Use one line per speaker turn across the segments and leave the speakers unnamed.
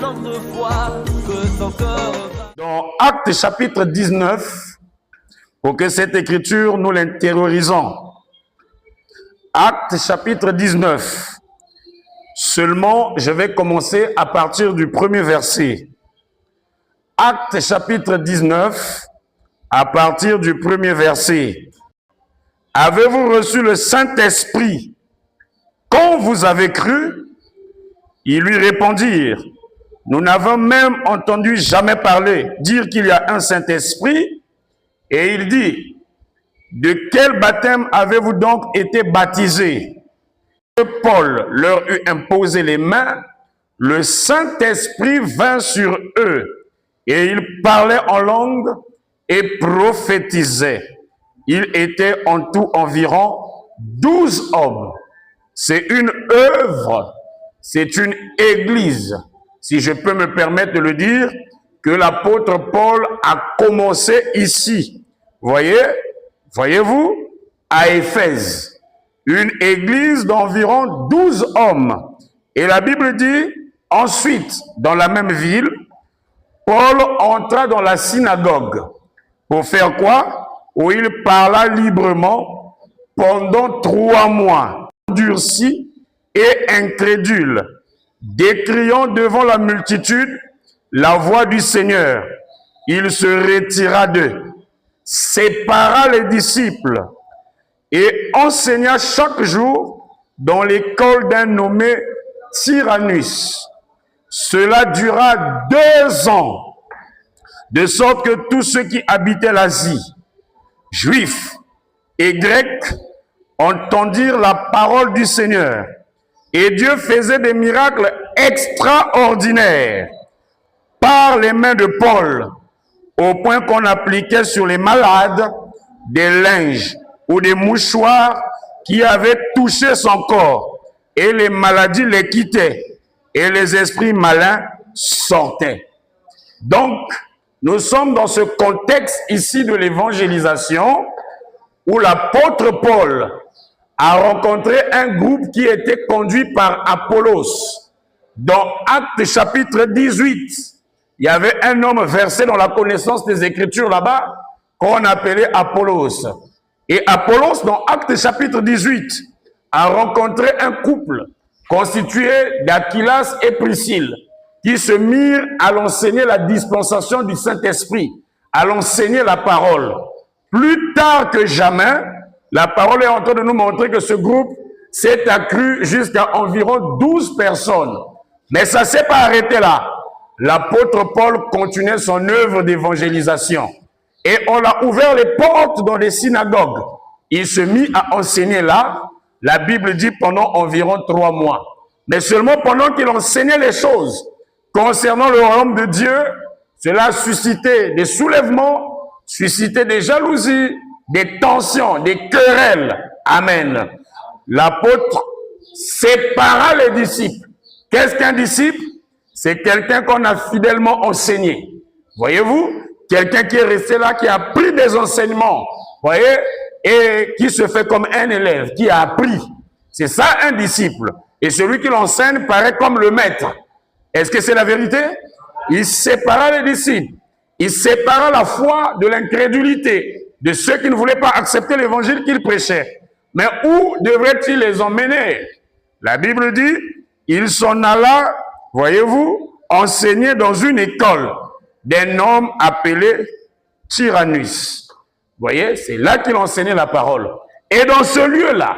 tant de fois que ton cœur...
Dans Actes chapitre 19, pour que cette écriture nous l'intériorisons. Actes chapitre 19. Seulement, je vais commencer à partir du premier verset. Actes chapitre 19, à partir du premier verset. Avez-vous reçu le Saint-Esprit quand vous avez cru? Ils lui répondirent, nous n'avons même entendu jamais parler, dire qu'il y a un Saint-Esprit. Et il dit, de quel baptême avez-vous donc été baptisés? Paul leur eut imposé les mains, le Saint-Esprit vint sur eux, et ils parlaient en langue et prophétisaient. Ils étaient en tout environ 12 hommes. C'est une œuvre, c'est une église, si je peux me permettre de le dire, que l'apôtre Paul a commencé ici. Voyez-vous, à Éphèse. Une église d'environ 12 hommes. Et la Bible dit, ensuite, dans la même ville, Paul entra dans la synagogue. Pour faire quoi? Où il parla librement pendant 3 mois, endurci et incrédule, décriant devant la multitude la voix du Seigneur. Il se retira d'eux, sépara les disciples, et enseigna chaque jour dans l'école d'un nommé Tyrannus. Cela dura 2 ans, de sorte que tous ceux qui habitaient l'Asie, juifs et grecs, entendirent la parole du Seigneur. Et Dieu faisait des miracles extraordinaires par les mains de Paul, au point qu'on appliquait sur les malades des linges ou des mouchoirs qui avaient touché son corps, et les maladies les quittaient, et les esprits malins sortaient. Donc, nous sommes dans ce contexte ici de l'évangélisation, où l'apôtre Paul a rencontré un groupe qui était conduit par Apollos. Dans Actes chapitre 18, il y avait un homme versé dans la connaissance des Écritures là-bas, qu'on appelait Apollos. Et Apollos, dans Actes chapitre 18, a rencontré un couple constitué d'Aquilas et Priscille, qui se mirent à l'enseigner la dispensation du Saint-Esprit, à l'enseigner la parole. Plus tard que jamais, la parole est en train de nous montrer que ce groupe s'est accru jusqu'à environ 12 personnes. Mais ça ne s'est pas arrêté là. L'apôtre Paul continuait son œuvre d'évangélisation. Et on a ouvert les portes dans les synagogues. Il se mit à enseigner là, la Bible dit pendant environ 3 mois. Mais seulement pendant qu'il enseignait les choses concernant le royaume de Dieu, cela a suscité des soulèvements, suscité des jalousies, des tensions, des querelles. Amen. L'apôtre sépara les disciples. Qu'est-ce qu'un disciple? C'est quelqu'un qu'on a fidèlement enseigné. Voyez-vous? Quelqu'un qui est resté là, qui a pris des enseignements, voyez, et qui se fait comme un élève, qui a appris. C'est ça un disciple. Et celui qui l'enseigne paraît comme le maître. Est-ce que c'est la vérité? Il sépara les disciples. Il sépara la foi de l'incrédulité, de ceux qui ne voulaient pas accepter l'évangile qu'il prêchait. Mais où devrait-il les emmener? La Bible dit, il s'en alla, voyez-vous, enseigner dans une école d'un homme appelé Tyrannus. Vous voyez, c'est là qu'il enseignait la parole. Et dans ce lieu-là,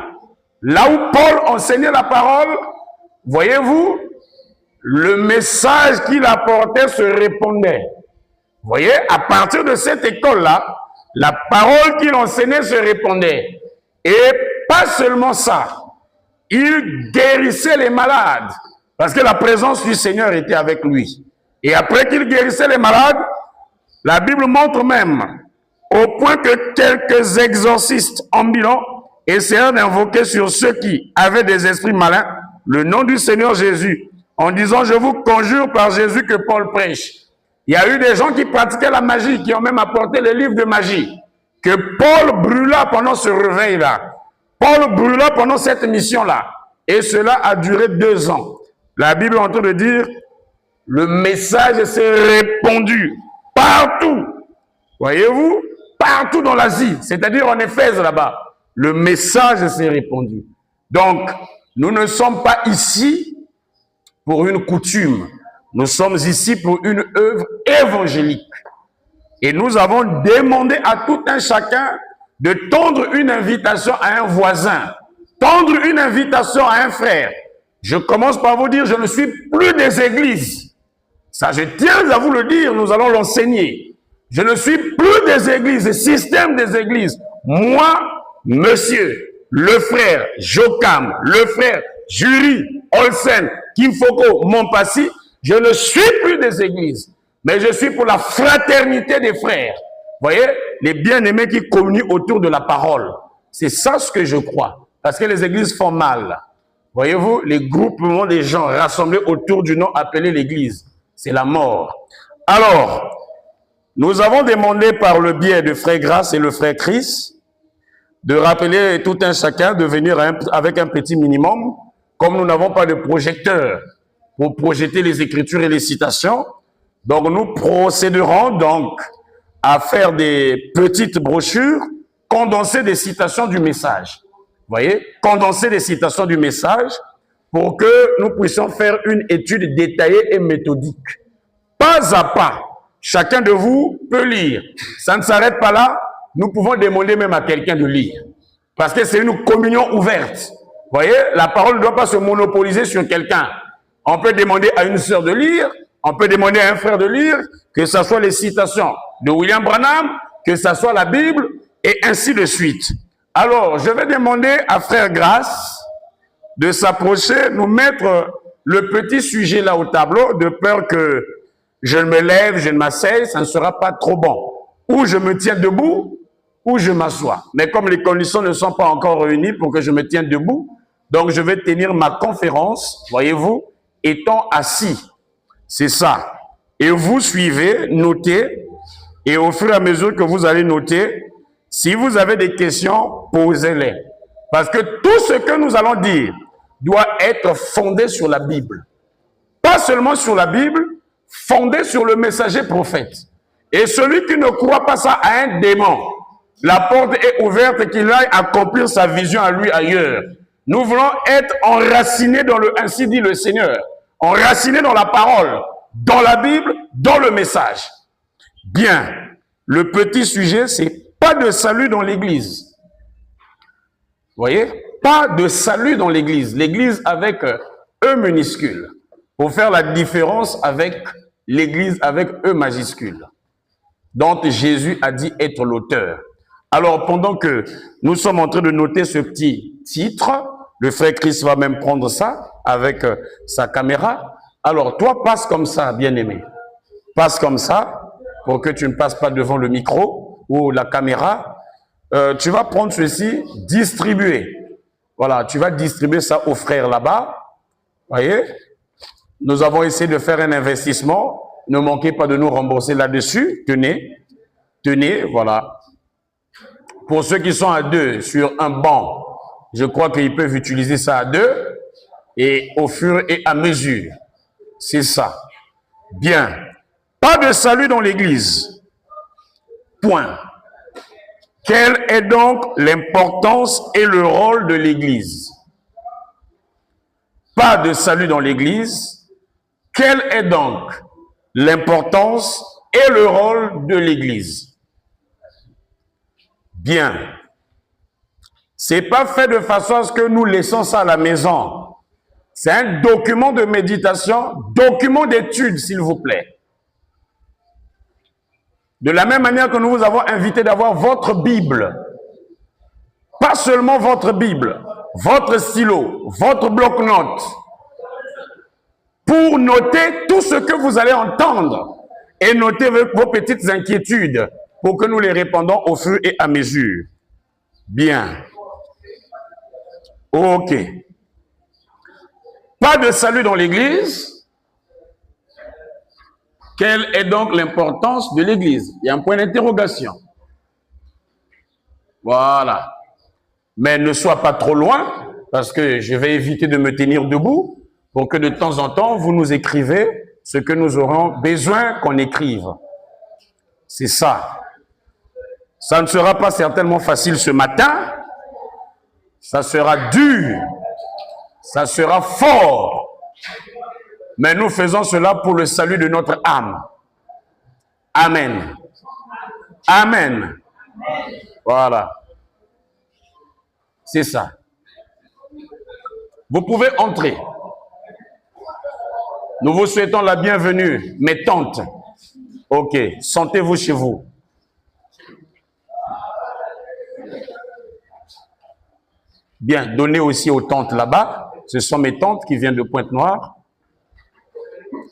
là où Paul enseignait la parole, voyez-vous, le message qu'il apportait se répondait. Vous voyez, à partir de cette école-là, la parole qu'il enseignait se répondait. Et pas seulement ça, il guérissait les malades, parce que la présence du Seigneur était avec lui. Et après qu'il guérissait les malades, la Bible montre même, au point que quelques exorcistes ambulants essayèrent d'invoquer sur ceux qui avaient des esprits malins le nom du Seigneur Jésus, en disant, je vous conjure par Jésus que Paul prêche. Il y a eu des gens qui pratiquaient la magie, qui ont même apporté les livres de magie, que Paul brûla pendant ce réveil-là. Paul brûla pendant cette mission-là. Et cela a duré 2 ans. La Bible est en train de dire, Le message s'est répandu partout. Voyez-vous? Partout dans l'Asie, c'est-à-dire en Éphèse là-bas. Le message s'est répandu. Donc, nous ne sommes pas ici pour une coutume. Nous sommes ici pour une œuvre évangélique. Et nous avons demandé à tout un chacun de tendre une invitation à un voisin, tendre une invitation à un frère. Je commence par vous dire, je ne suis plus des églises. Ça, je tiens à vous le dire, nous allons l'enseigner. Je ne suis plus des églises, des systèmes des églises. Moi, monsieur, le frère Jokam, le frère Jury, Olsen, Kim Foko, Montpassy, je ne suis plus des églises, mais je suis pour la fraternité des frères. Vous voyez, les bien-aimés qui communient autour de la parole. C'est ça ce que je crois. Parce que les églises font mal. Voyez-vous, les groupements des gens rassemblés autour du nom appelé l'église, c'est la mort. Alors, nous avons demandé par le biais de Frère Grace et le Frère Chris de rappeler tout un chacun de venir avec un petit minimum. Comme nous n'avons pas de projecteur pour projeter les Écritures et les citations, donc nous procéderons donc à faire des petites brochures, condenser des citations du message. Vous voyez, condenser des citations du message pour que nous puissions faire une étude détaillée et méthodique. Pas à pas, chacun de vous peut lire. Ça ne s'arrête pas là, nous pouvons demander même à quelqu'un de lire. Parce que c'est une communion ouverte. Vous voyez, la parole ne doit pas se monopoliser sur quelqu'un. On peut demander à une sœur de lire, on peut demander à un frère de lire, que ce soit les citations de William Branham, que ce soit la Bible, et ainsi de suite. Alors, je vais demander à Frère Grace de s'approcher, nous mettre le petit sujet là au tableau, de peur que je me lève, je ne m'asseye, ça ne sera pas trop bon. Ou je me tiens debout, ou je m'assois. Mais comme les conditions ne sont pas encore réunies pour que je me tienne debout, donc je vais tenir ma conférence, voyez-vous, étant assis. C'est ça. Et vous suivez, notez, et au fur et à mesure que vous allez noter, si vous avez des questions, posez-les. Parce que tout ce que nous allons dire doit être fondé sur la Bible. Pas seulement sur la Bible, fondé sur le messager prophète. Et celui qui ne croit pas ça a un démon. La porte est ouverte et qu'il aille accomplir sa vision à lui ailleurs. Nous voulons être enracinés dans le, ainsi dit le Seigneur, enracinés dans la parole, dans la Bible, dans le message. Bien, le petit sujet, c'est pas de salut dans l'église. Vous voyez? Pas de salut dans l'église. L'église avec E minuscule. Pour faire la différence avec l'église avec E majuscule. Dont Jésus a dit être l'auteur. Alors, pendant que nous sommes en train de noter ce petit titre, le frère Christ va même prendre ça avec sa caméra. Alors, toi, passe comme ça, bien-aimé. Passe comme ça, pour que tu ne passes pas devant le micro ou la caméra. Tu vas prendre ceci, distribuer. Voilà, tu vas distribuer ça aux frères là-bas. Voyez? Nous avons essayé de faire un investissement. Ne manquez pas de nous rembourser là-dessus. Tenez, tenez, voilà. Pour ceux qui sont à deux sur un banc, je crois qu'ils peuvent utiliser ça à deux et au fur et à mesure. C'est ça. Bien. Pas de salut dans l'église. Point. Quelle est donc l'importance et le rôle de l'église? Pas de salut dans l'église. Quelle est donc l'importance et le rôle de l'église? Bien. C'est pas fait de façon à ce que nous laissons ça à la maison. C'est un document de méditation, document d'étude, s'il vous plaît. De la même manière que nous vous avons invité d'avoir votre Bible. Pas seulement votre Bible, votre stylo, votre bloc-notes. Pour noter tout ce que vous allez entendre et noter vos petites inquiétudes pour que nous les répondons au fur et à mesure. Bien. Ok. Pas de salut dans l'église. Quelle est donc l'importance de l'église? Il y a un point d'interrogation. Voilà. Mais ne sois pas trop loin, parce que je vais éviter de me tenir debout, pour que de temps en temps, vous nous écrivez ce que nous aurons besoin qu'on écrive. C'est ça. Ça ne sera pas certainement facile ce matin. Ça sera dur. Ça sera fort. Mais nous faisons cela pour le salut de notre âme. Amen. Amen. Voilà. C'est ça. Vous pouvez entrer. Nous vous souhaitons la bienvenue, mes tantes. Ok, sentez-vous chez vous. Bien, donnez aussi aux tantes là-bas. Ce sont mes tantes qui viennent de Pointe-Noire.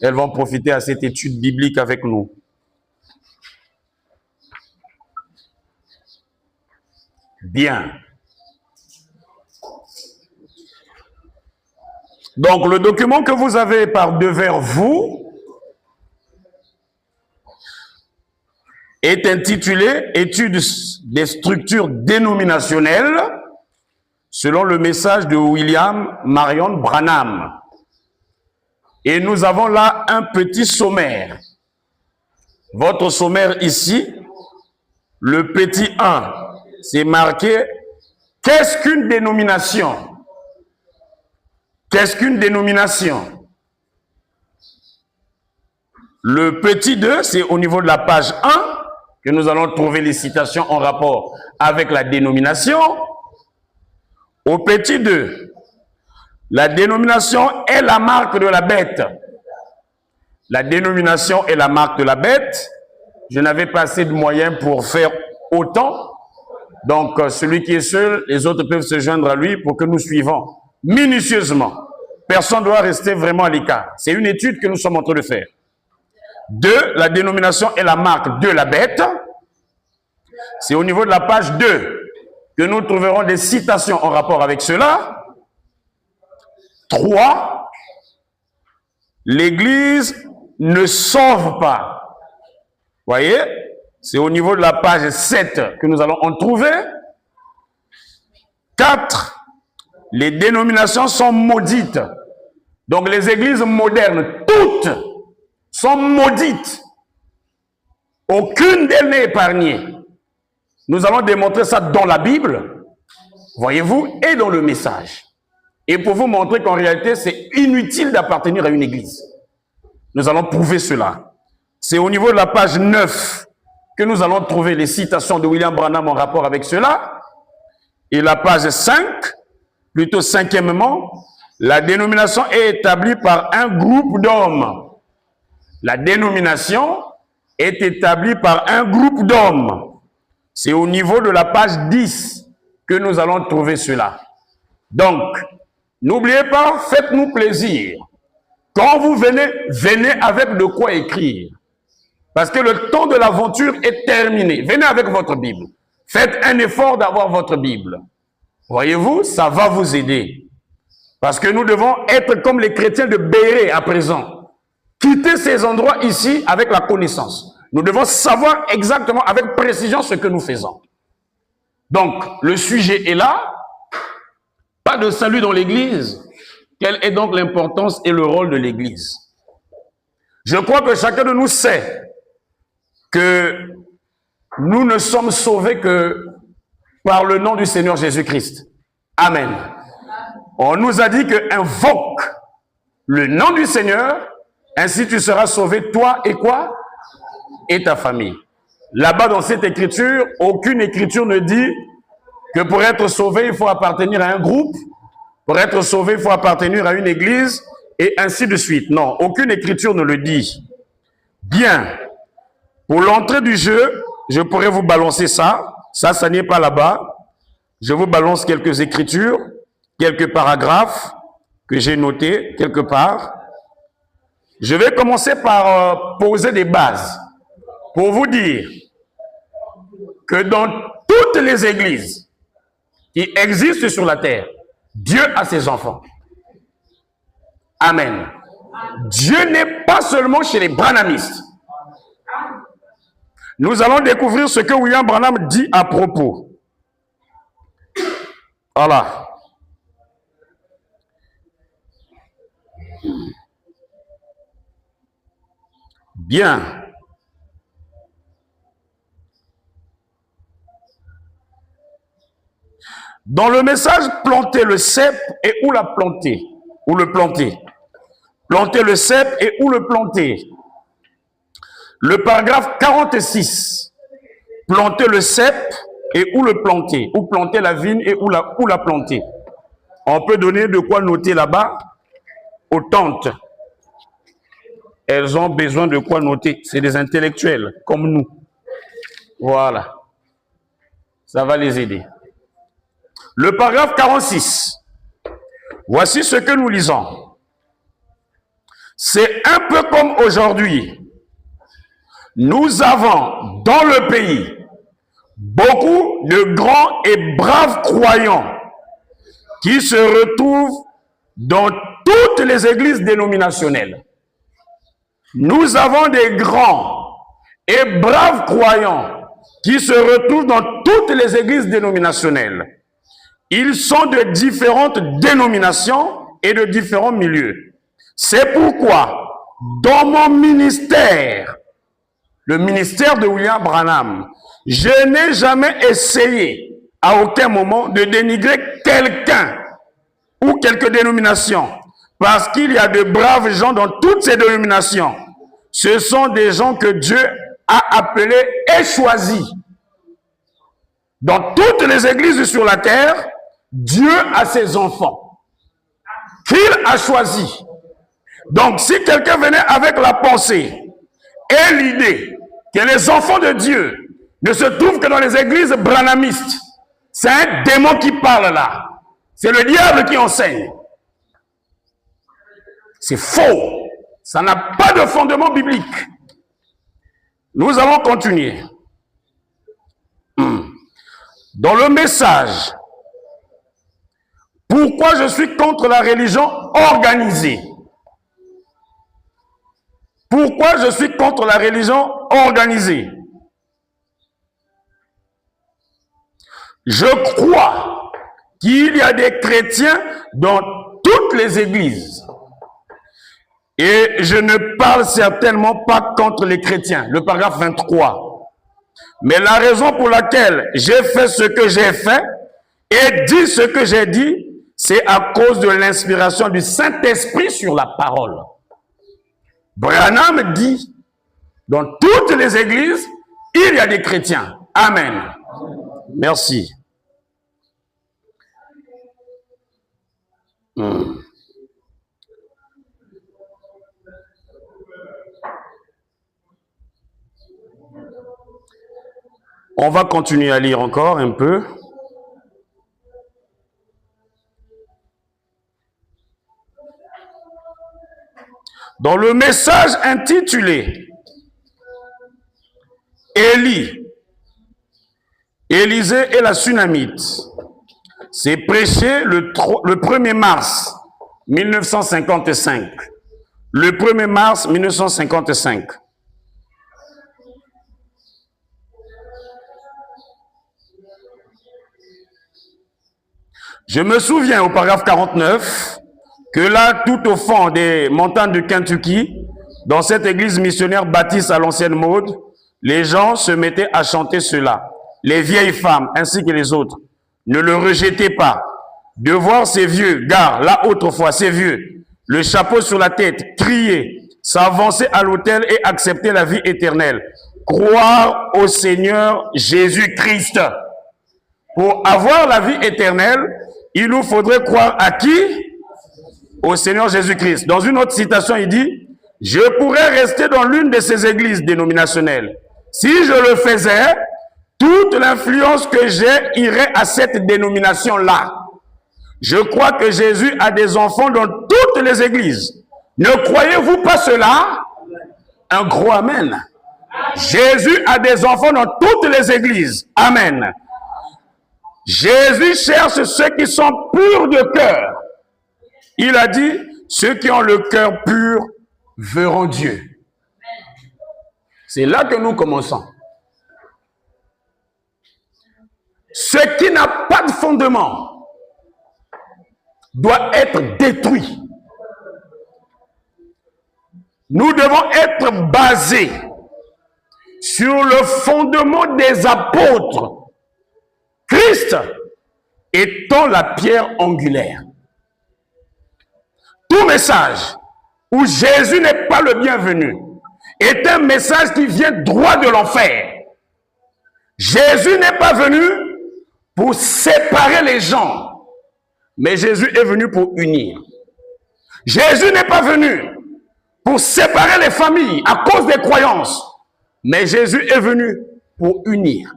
Elles vont profiter à cette étude biblique avec nous. Bien. Donc, le document que vous avez par devers vous est intitulé « Études des structures dénominationnelles » selon le message de William Marion Branham. Et nous avons là un petit sommaire. Votre sommaire ici, le petit 1, c'est marqué « Qu'est-ce qu'une dénomination ?» Qu'est-ce qu'une dénomination? Le petit 2, c'est au niveau de la page 1 que nous allons trouver les citations en rapport avec la dénomination. Au petit 2, la dénomination est la marque de la bête. La dénomination est la marque de la bête. Je n'avais pas assez de moyens pour faire autant. Donc, celui qui est seul, les autres peuvent se joindre à lui pour que nous suivons minutieusement. Personne ne doit rester vraiment à l'écart. C'est une étude que nous sommes en train de faire. 2, la dénomination est la marque de la bête. C'est au niveau de la page 2 que nous trouverons des citations en rapport avec cela. 3, l'Église ne sauve pas. Voyez, c'est au niveau de la page 7 que nous allons en trouver. 4, les dénominations sont maudites. Donc les églises modernes, toutes, sont maudites. Aucune d'elles n'est épargnée. Nous allons démontrer ça dans la Bible, voyez-vous, et dans le message. Et pour vous montrer qu'en réalité, c'est inutile d'appartenir à une église. Nous allons prouver cela. C'est au niveau de la page 9 que nous allons trouver les citations de William Branham en rapport avec cela. Et la page 5, plutôt cinquièmement, la dénomination est établie par un groupe d'hommes. La dénomination est établie par un groupe d'hommes. C'est au niveau de la page 10 que nous allons trouver cela. Donc, n'oubliez pas, faites-nous plaisir. Quand vous venez, venez avec de quoi écrire. Parce que le temps de l'aventure est terminé. Venez avec votre Bible. Faites un effort d'avoir votre Bible. Voyez-vous, ça va vous aider. Parce que nous devons être comme les chrétiens de Béret à présent. Quitter ces endroits ici avec la connaissance. Nous devons savoir exactement, avec précision, ce que nous faisons. Donc, le sujet est là. Pas de salut dans l'Église. Quelle est donc l'importance et le rôle de l'Église? Je crois que chacun de nous sait que nous ne sommes sauvés que par le nom du Seigneur Jésus-Christ. Amen. On nous a dit que invoque le nom du Seigneur, ainsi tu seras sauvé, toi et quoi? Et ta famille. Là-bas, dans cette écriture, aucune écriture ne dit que pour être sauvé, il faut appartenir à un groupe. Pour être sauvé, il faut appartenir à une église, et ainsi de suite. Non, aucune écriture ne le dit. Bien. Pour l'entrée du jeu, je pourrais vous balancer ça. Ça n'y est pas là-bas. Je vous balance quelques écritures, quelques paragraphes que j'ai notés quelque part. Je vais commencer par poser des bases pour vous dire que dans toutes les églises qui existent sur la terre, Dieu a ses enfants. Amen. Dieu n'est pas seulement chez les branhamistes. Nous allons découvrir ce que William Branham dit à propos. Voilà. Bien. Dans le message, planter le cep et où la planter, ou le planter. Planter le cep et où le planter. Le paragraphe 46. Planter le cep et où le planter. Où planter la vigne et où la planter. On peut donner de quoi noter là-bas aux tantes. Elles ont besoin de quoi noter. C'est des intellectuels comme nous. Voilà. Ça va les aider. Le paragraphe 46. Voici ce que nous lisons. C'est un peu comme aujourd'hui. Nous avons dans le pays beaucoup de grands et braves croyants qui se retrouvent dans toutes les églises dénominationnelles. Nous avons des grands et braves croyants qui se retrouvent dans toutes les églises dénominationnelles. Ils sont de différentes dénominations et de différents milieux. C'est pourquoi, dans mon ministère, le ministère de William Branham, je n'ai jamais essayé à aucun moment de dénigrer quelqu'un ou quelque dénomination, parce qu'il y a de braves gens dans toutes ces dénominations. Ce sont des gens que Dieu a appelés et choisis. Dans toutes les églises sur la terre, Dieu a ses enfants qu'il a choisis. Donc, si quelqu'un venait avec la pensée et l'idée que les enfants de Dieu ne se trouvent que dans les églises branhamistes, c'est un démon qui parle là. C'est le diable qui enseigne. C'est faux. Ça n'a pas de fondement biblique. Nous allons continuer. Dans le message, pourquoi je suis contre la religion organisée? Pourquoi je suis contre la religion organisée? Je crois qu'il y a des chrétiens dans toutes les églises. Et je ne parle certainement pas contre les chrétiens. Le paragraphe 23. Mais la raison pour laquelle j'ai fait ce que j'ai fait et dit ce que j'ai dit, c'est à cause de l'inspiration du Saint-Esprit sur la parole. Branham dit, dans toutes les églises, il y a des chrétiens. Amen. Merci. On va continuer à lire encore un peu. Dans le message intitulé Élie, Élisée et la Sunamite, c'est prêché le 1er mars 1955. Le 1er mars 1955. Je me souviens au paragraphe 49 que là, tout au fond des montagnes de Kentucky, dans cette église missionnaire baptiste à l'ancienne mode, les gens se mettaient à chanter cela. Les vieilles femmes ainsi que les autres. Ne le rejetez pas. De voir ces vieux gars, là autrefois, ces vieux, le chapeau sur la tête, crier, s'avancer à l'autel et accepter la vie éternelle. Croire au Seigneur Jésus-Christ. Pour avoir la vie éternelle, il nous faudrait croire à qui? Au Seigneur Jésus-Christ. Dans une autre citation, il dit, « Je pourrais rester dans l'une de ces églises dénominationnelles. Si je le faisais, toute l'influence que j'ai irait à cette dénomination-là. Je crois que Jésus a des enfants dans toutes les églises. Ne croyez-vous pas cela? » Un gros amen. Jésus a des enfants dans toutes les églises. Amen. Jésus cherche ceux qui sont purs de cœur. Il a dit, ceux qui ont le cœur pur verront Dieu. C'est là que nous commençons. Ce qui n'a pas de fondement doit être détruit. Nous devons être basés sur le fondement des apôtres, Christ étant la pierre angulaire. Tout message où Jésus n'est pas le bienvenu est un message qui vient droit de l'enfer. Jésus n'est pas venu pour séparer les gens, mais Jésus est venu pour unir. Jésus n'est pas venu pour séparer les familles à cause des croyances, mais Jésus est venu pour unir.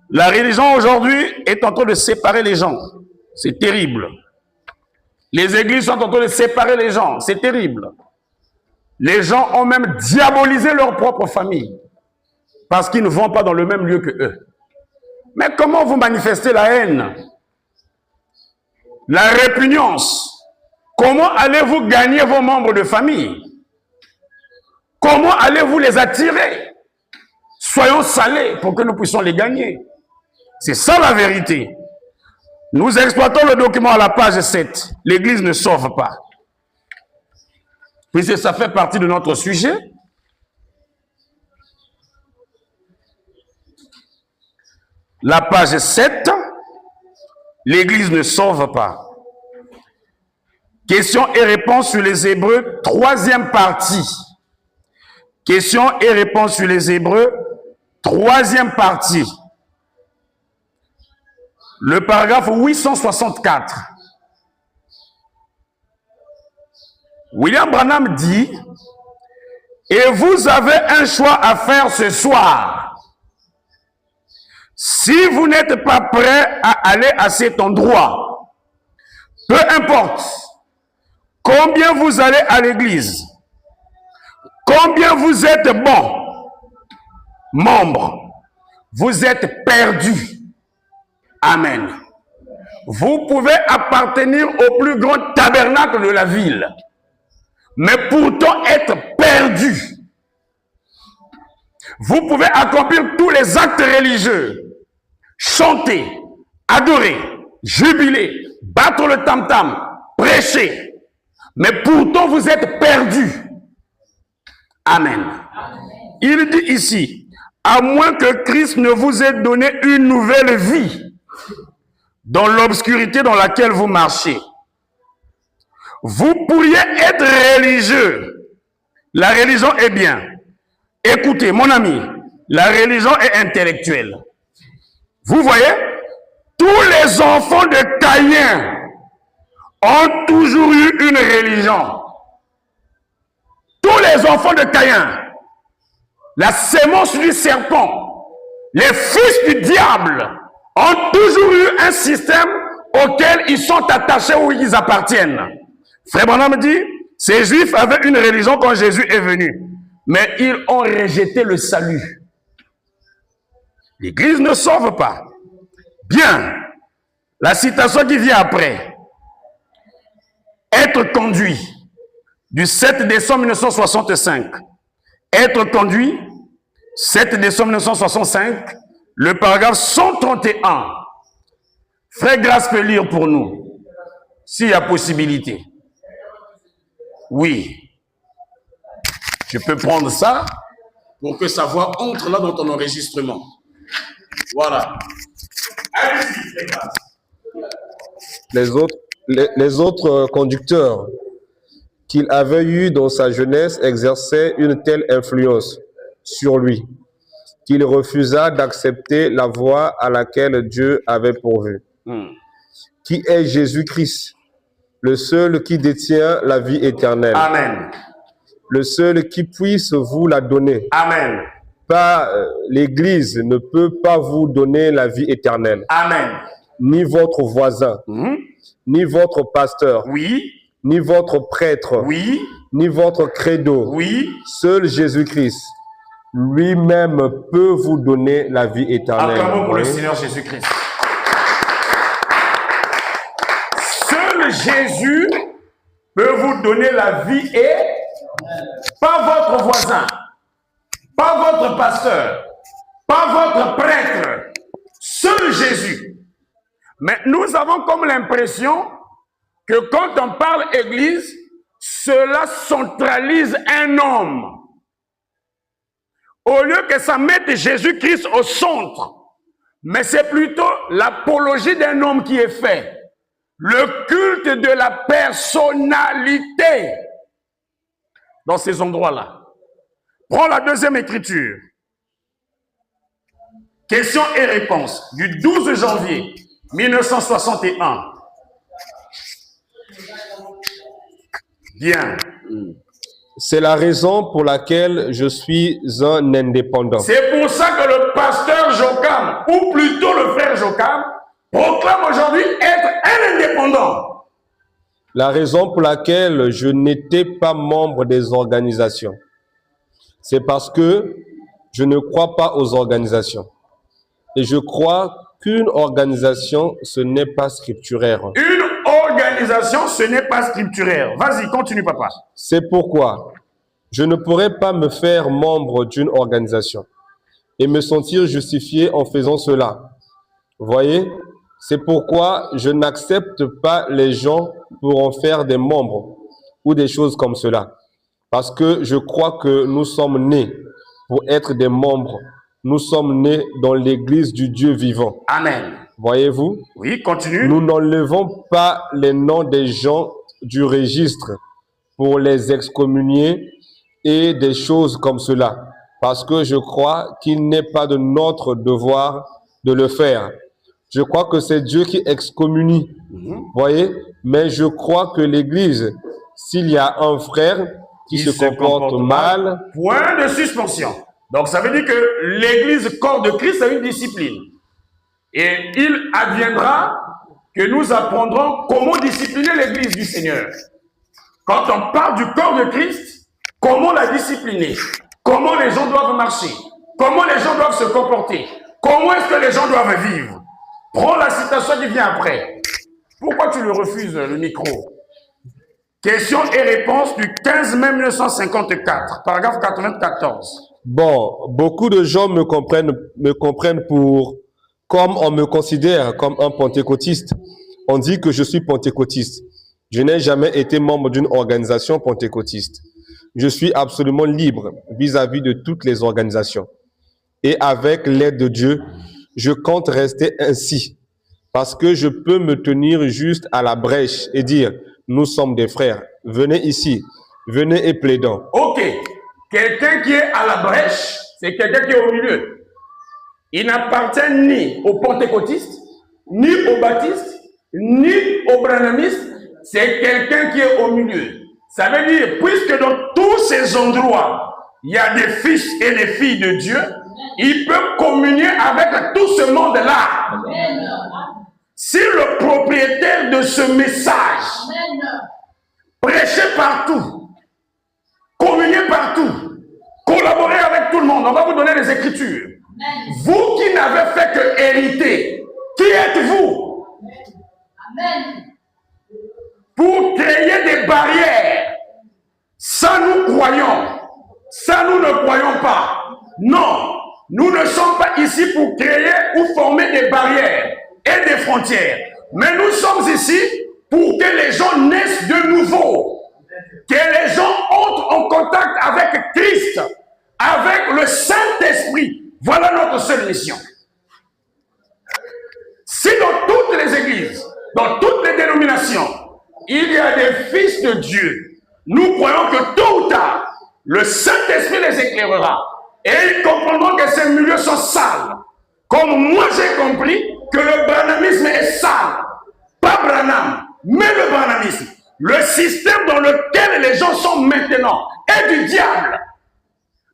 La religion aujourd'hui est en train de séparer les gens. C'est terrible. Les églises sont en train de séparer les gens. C'est terrible. Les gens ont même diabolisé leur propre famille parce qu'ils ne vont pas dans le même lieu que eux. Mais comment vous manifestez la haine, la répugnance? Comment allez-vous gagner vos membres de famille? Comment allez-vous les attirer? Soyons salés pour que nous puissions les gagner. C'est ça la vérité. Nous exploitons le document à la page 7. L'Église ne sauve pas. Puisque ça fait partie de notre sujet. La page 7, l'Église ne sauve pas. Questions et réponses sur les Hébreux, troisième partie. Questions et réponses sur les Hébreux, troisième partie. Le paragraphe 864. William Branham dit, « Et vous avez un choix à faire ce soir. Si vous n'êtes pas prêt à aller à cet endroit, peu importe combien vous allez à l'église, combien vous êtes bon, membre, vous êtes perdu. Amen. Vous pouvez appartenir au plus grand tabernacle de la ville, mais pourtant être perdu. Vous pouvez accomplir tous les actes religieux, chanter, adorer, jubiler, battre le tam-tam, prêcher, mais pourtant vous êtes perdu. Amen. Il dit ici, à moins que Christ ne vous ait donné une nouvelle vie dans l'obscurité dans laquelle vous marchez. Vous pourriez être religieux. La religion est bien. Écoutez, mon ami, la religion est intellectuelle. Vous voyez, tous les enfants de Caïn ont toujours eu une religion. Tous les enfants de Caïn, la sémence du serpent, les fils du diable, ont toujours eu un système auquel ils sont attachés ou ils appartiennent. Frère Branham dit, ces Juifs avaient une religion quand Jésus est venu, mais ils ont rejeté le salut. L'Église ne sauve pas. Bien, la citation qui vient après. Être conduit, du 7 décembre 1965. Être conduit, 7 décembre 1965, le paragraphe 131. Frère Grâce peut lire pour nous, s'il y a possibilité. Oui. Je peux prendre ça pour que sa voix entre là dans ton enregistrement. Voilà.
Les autres conducteurs qu'il avait eus dans sa jeunesse exerçaient une telle influence sur lui qu'il refusa d'accepter la voie à laquelle Dieu avait pourvu, qui est Jésus-Christ, le seul qui détient la vie éternelle.
Amen.
Le seul qui puisse vous la donner.
Amen.
Pas l'Église ne peut pas vous donner la vie éternelle.
Amen.
Ni votre voisin, ni votre pasteur,
oui,
ni votre prêtre,
oui,
ni votre credo.
Oui.
Seul Jésus-Christ lui-même peut vous donner la vie éternelle.
Acclamons pour le Seigneur Jésus-Christ. Seul Jésus peut vous donner la vie et pas votre voisin, pas votre pasteur, pas votre prêtre. Seul Jésus. Mais nous avons comme l'impression que quand on parle église, cela centralise un homme. Au lieu que ça mette Jésus-Christ au centre, mais c'est plutôt l'apologie d'un homme qui est fait. Le culte de la personnalité dans ces endroits-là. Prends la deuxième écriture. Questions et réponses du 12 janvier 1961. Bien.
C'est la raison pour laquelle je suis un indépendant.
C'est pour ça que le pasteur Jocham, ou plutôt le frère Jocham, proclame aujourd'hui être un indépendant.
La raison pour laquelle je n'étais pas membre des organisations, c'est parce que je ne crois pas aux organisations. Et je crois qu'une organisation, ce n'est pas scripturaire.
Une organisation, ce n'est pas scripturaire. Vas-y, continue, papa.
C'est pourquoi je ne pourrais pas me faire membre d'une organisation et me sentir justifié en faisant cela. Voyez, c'est pourquoi je n'accepte pas les gens pour en faire des membres ou des choses comme cela. Parce que je crois que nous sommes nés pour être des membres. Nous sommes nés dans l'église du Dieu vivant.
Amen.
Voyez-vous?
Oui, continue.
Nous n'enlevons pas les noms des gens du registre pour les excommunier et des choses comme cela. Parce que je crois qu'il n'est pas de notre devoir de le faire. Je crois que c'est Dieu qui excommunie. Voyez? Mais je crois que l'église, s'il y a un frère qui se comporte mal,
point de suspension. Donc ça veut dire que l'église corps de Christ a une discipline. Et il adviendra que nous apprendrons comment discipliner l'église du Seigneur. Quand on parle du corps de Christ, comment la discipliner? Comment les gens doivent marcher? Comment les gens doivent se comporter? Comment est-ce que les gens doivent vivre? Prends la citation qui vient après. Pourquoi tu le refuses, le micro? Questions et réponses du 15 mai 1954, paragraphe 94.
Bon, beaucoup de gens me comprennent comme on me considère comme un pentecôtiste. On dit que je suis pentecôtiste. Je n'ai jamais été membre d'une organisation pentecôtiste. Je suis absolument libre vis-à-vis de toutes les organisations. Et avec l'aide de Dieu, je compte rester ainsi. Parce que je peux me tenir juste à la brèche et dire, nous sommes des frères. Venez ici. Venez et plaidons.
Ok. Quelqu'un qui est à la brèche, c'est quelqu'un qui est au milieu. Il n'appartient ni aux pentecôtistes, ni aux baptistes, ni aux branhamistes. C'est quelqu'un qui est au milieu. Ça veut dire, puisque dans tous ces endroits, il y a des fils et des filles de Dieu, il peut communier avec tout ce monde-là. Si le propriétaire de ce message prêchez partout, communiez partout, collaborez avec tout le monde. On va vous donner les Écritures. Vous qui n'avez fait que hériter, qui êtes-vous? Pour créer des barrières. Ça nous croyons, ça nous ne croyons pas. Non, nous ne sommes pas ici pour créer ou former des barrières et des frontières. Mais nous sommes ici pour que les gens naissent de nouveau. Que les gens entrent en contact avec Christ, avec le Saint-Esprit. Voilà notre seule mission. Si dans toutes les églises, dans toutes les dénominations, il y a des fils de Dieu, nous croyons que tôt ou tard, le Saint-Esprit les éclairera. Et ils comprendront que ces milieux sont sales. Comme moi j'ai compris que le branhamisme est sale. Pas Branham, mais le branhamisme. Le système dans lequel les gens sont maintenant est du diable.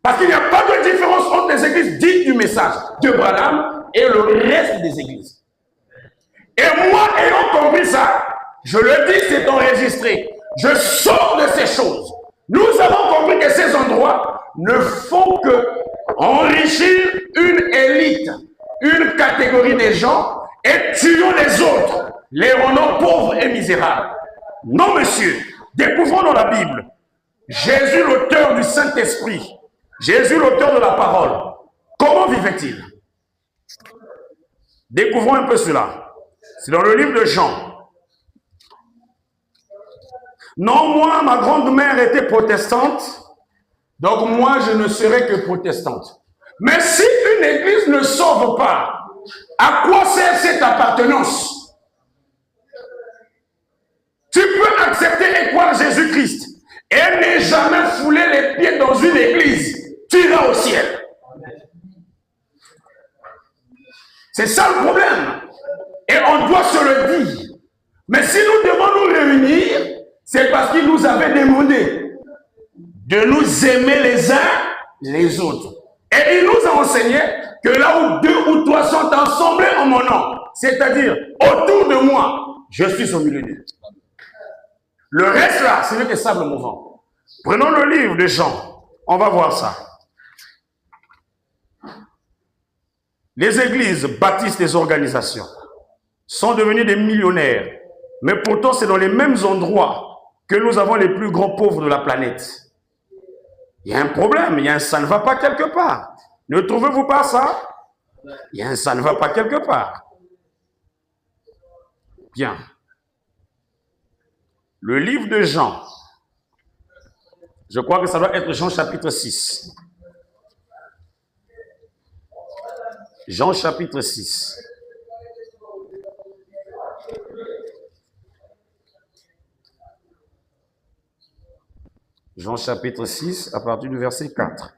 Parce qu'il n'y a pas de différence entre les églises dites du message de Branham et le reste des églises. Et moi, ayant compris ça, je le dis, c'est enregistré. Je sors de ces choses. Nous avons compris que ces endroits ne font que enrichir une élite, une catégorie des gens et tuons les autres, les rendant pauvres et misérables. Non, monsieur, découvrons dans la Bible Jésus, l'auteur du Saint-Esprit, Jésus, l'auteur de la parole. Comment vivait-il? Découvrons un peu cela. C'est dans le livre de Jean. Non, moi, ma grand-mère était protestante, donc moi, je ne serai que protestante. Mais si une église ne sauve pas, à quoi sert cette appartenance? Tu peux accepter et croire Jésus-Christ et ne jamais fouler les pieds dans une église. Tu iras au ciel. C'est ça le problème. Et on doit se le dire. Mais si nous devons nous réunir, c'est parce qu'il nous avait demandé de nous aimer les uns les autres. Et il nous a enseigné que là où 2 ou 3 sont ensemble en mon nom, c'est-à-dire autour de moi, je suis au milieu d'eux. Le reste là, ce n'est que sable mouvant. Prenons le livre de Jean. On va voir ça. Les églises bâtissent des organisations, sont devenues des millionnaires, mais pourtant c'est dans les mêmes endroits que nous avons les plus grands pauvres de la planète. Il y a un problème, ça ne va pas quelque part. Ne trouvez-vous pas ça? Ça ne va pas quelque part. Bien. Le livre de Jean, je crois que ça doit être Jean chapitre 6. Jean chapitre 6. Jean chapitre 6, à partir du verset 4.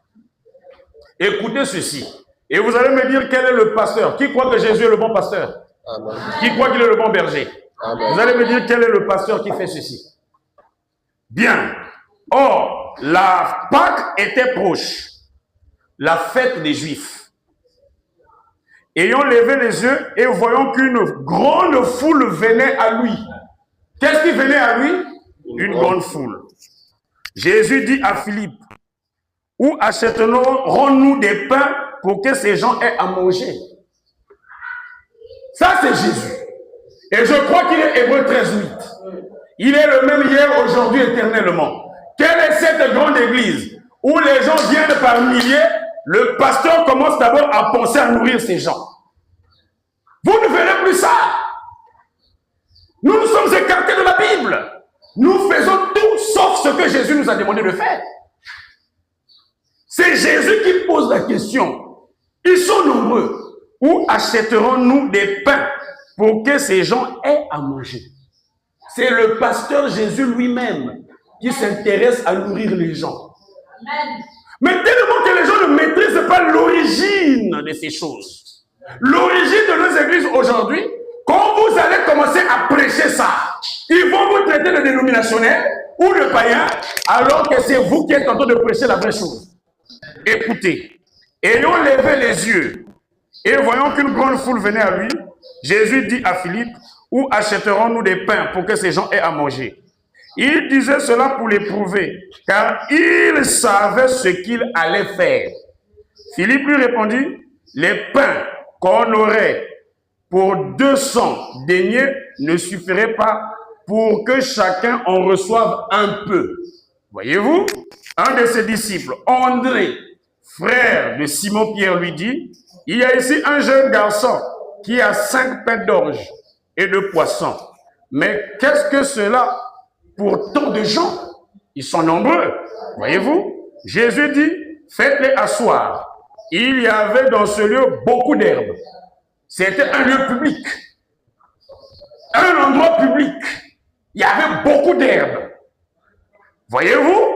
Écoutez ceci. Et vous allez me dire quel est le pasteur. Qui croit que Jésus est le bon pasteur? Amen. Qui croit qu'il est le bon berger? Amen. Vous allez me dire quel est le pasteur qui fait ceci. Bien. Or, la Pâque était proche. La fête des Juifs. Ayant levé les yeux et voyant qu'une grande foule venait à lui. Qu'est-ce qui venait à lui? Une grande foule. Jésus dit à Philippe, où achèterons-nous des pains pour que ces gens aient à manger? Ça, c'est Jésus. Et je crois qu'il est Hébreux 13:8. Il est le même hier, aujourd'hui, éternellement. Quelle est cette grande église où les gens viennent par milliers? Le pasteur commence d'abord à penser à nourrir ces gens. Vous ne verrez plus ça. Nous nous sommes écartés de la Bible. Nous faisons tout sauf ce que Jésus nous a demandé de faire. C'est Jésus qui pose la question. Ils sont nombreux. Où achèterons-nous des pains pour que ces gens aient à manger? C'est le pasteur Jésus lui-même qui s'intéresse à nourrir les gens. Amen. Mais tellement que les gens ne maîtrisent pas l'origine de ces choses. L'origine de nos églises aujourd'hui, quand vous allez commencer à prêcher ça, ils vont vous traiter de dénominationnel ou de païen, alors que c'est vous qui êtes en train de prêcher la vraie chose. Écoutez, ayant levé les yeux et voyant qu'une grande foule venait à lui, Jésus dit à Philippe, où achèterons-nous des pains pour que ces gens aient à manger? Il disait cela pour l'éprouver, car il savait ce qu'il allait faire. Philippe lui répondit, les pains qu'on aurait pour 200 deniers ne suffiraient pas pour que chacun en reçoive un peu. Voyez-vous, un de ses disciples, André, frère de Simon-Pierre, lui dit, il y a ici un jeune garçon qui a 5 pains d'orge et de poissons. Mais qu'est-ce que cela pour tant de gens? Ils sont nombreux. Voyez-vous, Jésus dit, faites-les asseoir. Il y avait dans ce lieu beaucoup d'herbes. C'était un lieu public. Un endroit public. Il y avait beaucoup d'herbes. Voyez-vous,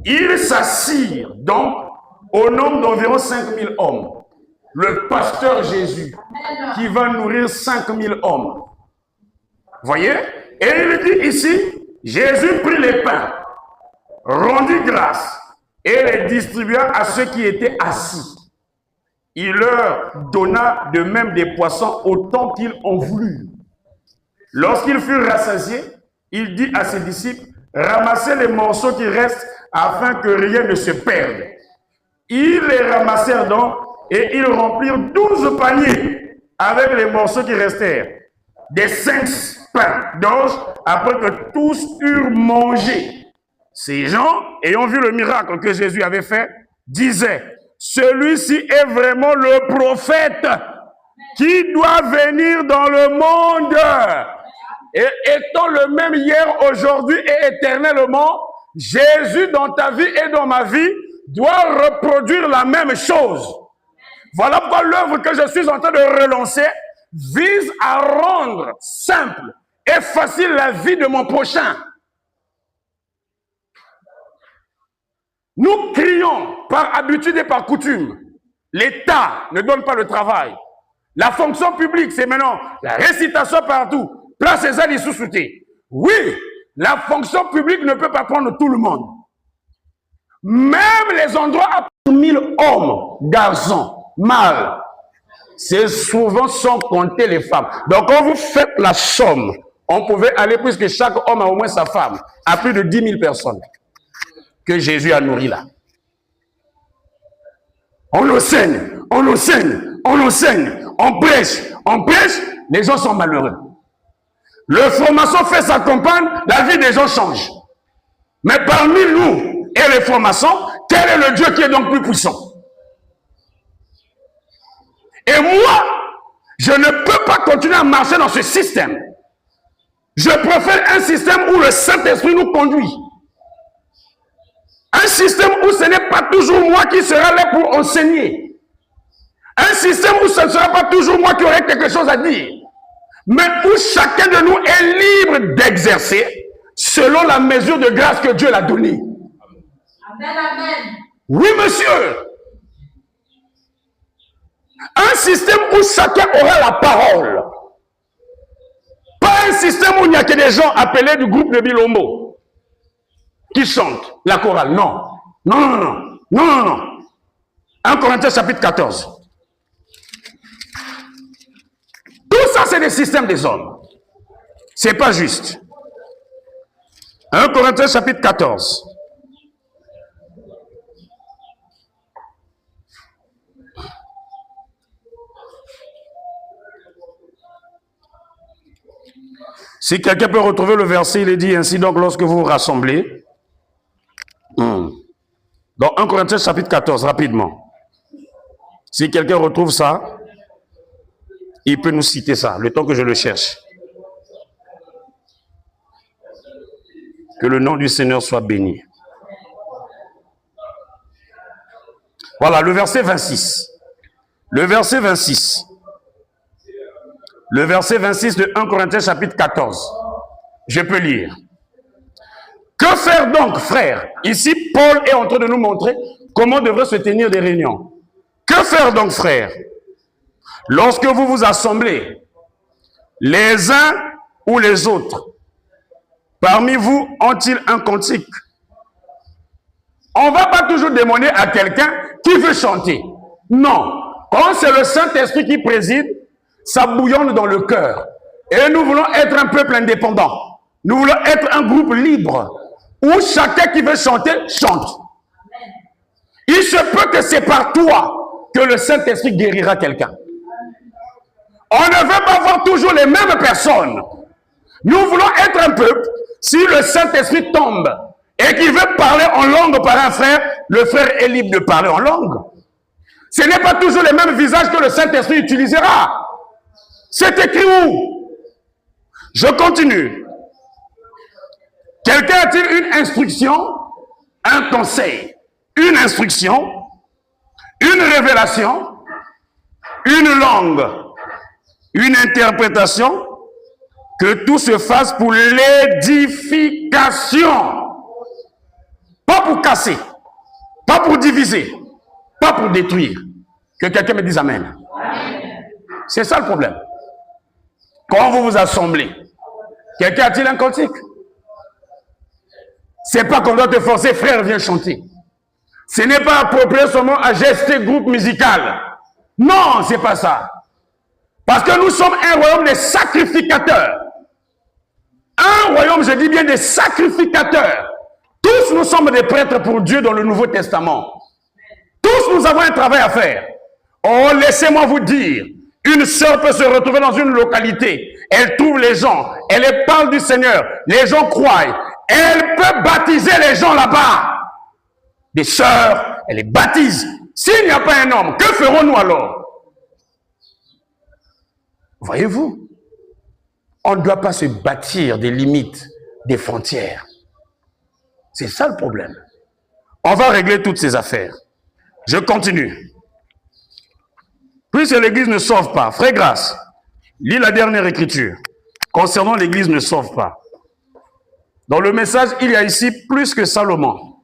ils s'assirent donc au nombre d'environ 5000 hommes. Le pasteur Jésus qui va nourrir 5000 hommes. Voyez? Et il dit ici, Jésus prit les pains, rendit grâce et les distribua à ceux qui étaient assis. Il leur donna de même des poissons autant qu'ils en voulurent. Lorsqu'ils furent rassasiés, il dit à ses disciples, ramassez les morceaux qui restent afin que rien ne se perde. Ils les ramassèrent donc et ils remplirent 12 paniers avec les morceaux qui restèrent. Des 5 pains d'orge après que tous eurent mangé. Ces gens, ayant vu le miracle que Jésus avait fait, disaient, celui-ci est vraiment le prophète qui doit venir dans le monde. et étant le même hier, aujourd'hui et éternellement, Jésus dans ta vie et dans ma vie doit reproduire la même chose. Voilà pourquoi l'œuvre que je suis en train de relancer vise à rendre simple et facile la vie de mon prochain. Nous crions par habitude et par coutume. L'État ne donne pas le travail. La fonction publique, c'est maintenant la récitation partout. Place les aides sous-soutés. Oui, la fonction publique ne peut pas prendre tout le monde. Même les endroits à 1000 hommes, garçons, mâles, c'est souvent sans compter les femmes. Donc quand vous faites la somme, on pouvait aller, puisque chaque homme a au moins sa femme, à plus de 10 000 personnes que Jésus a nourri là. On l'enseigne, on l'enseigne, on l'enseigne, on prêche, les gens sont malheureux. Le franc-maçon fait sa campagne, la vie des gens change. Mais parmi nous et les francs-maçons, quel est le Dieu qui est donc plus puissant? Et moi, je ne peux pas continuer à marcher dans ce système. Je préfère un système où le Saint-Esprit nous conduit. Un système où ce n'est pas toujours moi qui sera là pour enseigner. Un système où ce ne sera pas toujours moi qui aurai quelque chose à dire. Mais où chacun de nous est libre d'exercer selon la mesure de grâce que Dieu l'a donnée.
Amen, amen.
Oui, monsieur. Un système où chacun aura la parole. Pas un système où il n'y a que des gens appelés du groupe de Bilombo qui chantent la chorale. Non. Non, non, non. Non, non, non. 1 Corinthiens chapitre 14. Tout ça, c'est des systèmes des hommes. C'est pas juste. 1 Corinthiens chapitre 14. Si quelqu'un peut retrouver le verset, il est dit ainsi, donc lorsque vous vous rassemblez, dans 1 Corinthiens chapitre 14, rapidement. Si quelqu'un retrouve ça, il peut nous citer ça, le temps que je le cherche. Que le nom du Seigneur soit béni. Voilà, le verset 26. Le verset 26. Le verset 26 de 1 Corinthiens chapitre 14. Je peux lire. Que faire donc, frères? Ici, Paul est en train de nous montrer comment devraient se tenir des réunions. Que faire donc, frères? Lorsque vous vous assemblez, les uns ou les autres, parmi vous ont-ils un cantique? On ne va pas toujours demander à quelqu'un qui veut chanter. Non. Quand c'est le Saint-Esprit qui préside, ça bouillonne dans le cœur. Et nous voulons être un peuple indépendant. Nous voulons être un groupe libre où chacun qui veut chanter, chante. Il se peut que c'est par toi que le Saint-Esprit guérira quelqu'un. On ne veut pas voir toujours les mêmes personnes. Nous voulons être un peuple, si le Saint-Esprit tombe et qu'il veut parler en langue par un frère, le frère est libre de parler en langue. Ce n'est pas toujours les mêmes visages que le Saint-Esprit utilisera. C'est écrit où? Je continue. Quelqu'un a-t-il une instruction, un conseil, une instruction, une révélation, une langue, une interprétation? Que tout se fasse pour l'édification. Pas pour casser, pas pour diviser, pas pour détruire. Que quelqu'un me dise Amen. C'est ça le problème. Quand vous vous assemblez, quelqu'un a-t-il un cantique? C'est pas qu'on doit te forcer, frère, viens chanter. Ce n'est pas approprié seulement à gester groupe musical. Non, c'est pas ça. Parce que nous sommes un royaume de sacrificateurs. Un royaume, je dis bien des sacrificateurs. Tous nous sommes des prêtres pour Dieu dans le Nouveau Testament. Tous nous avons un travail à faire. Oh, laissez-moi vous dire, une sœur peut se retrouver dans une localité. Elle trouve les gens. Elle parle du Seigneur. Les gens croient. Elle peut baptiser les gens là-bas. Des sœurs, elle les baptise. S'il n'y a pas un homme, que ferons-nous alors? Voyez-vous? On ne doit pas se bâtir des limites, des frontières. C'est ça le problème. On va régler toutes ces affaires. Je continue. Puisque l'Église ne sauve pas, Frère Grâce, lis la dernière écriture. Concernant l'Église ne sauve pas. Dans le message, il y a ici plus que Salomon.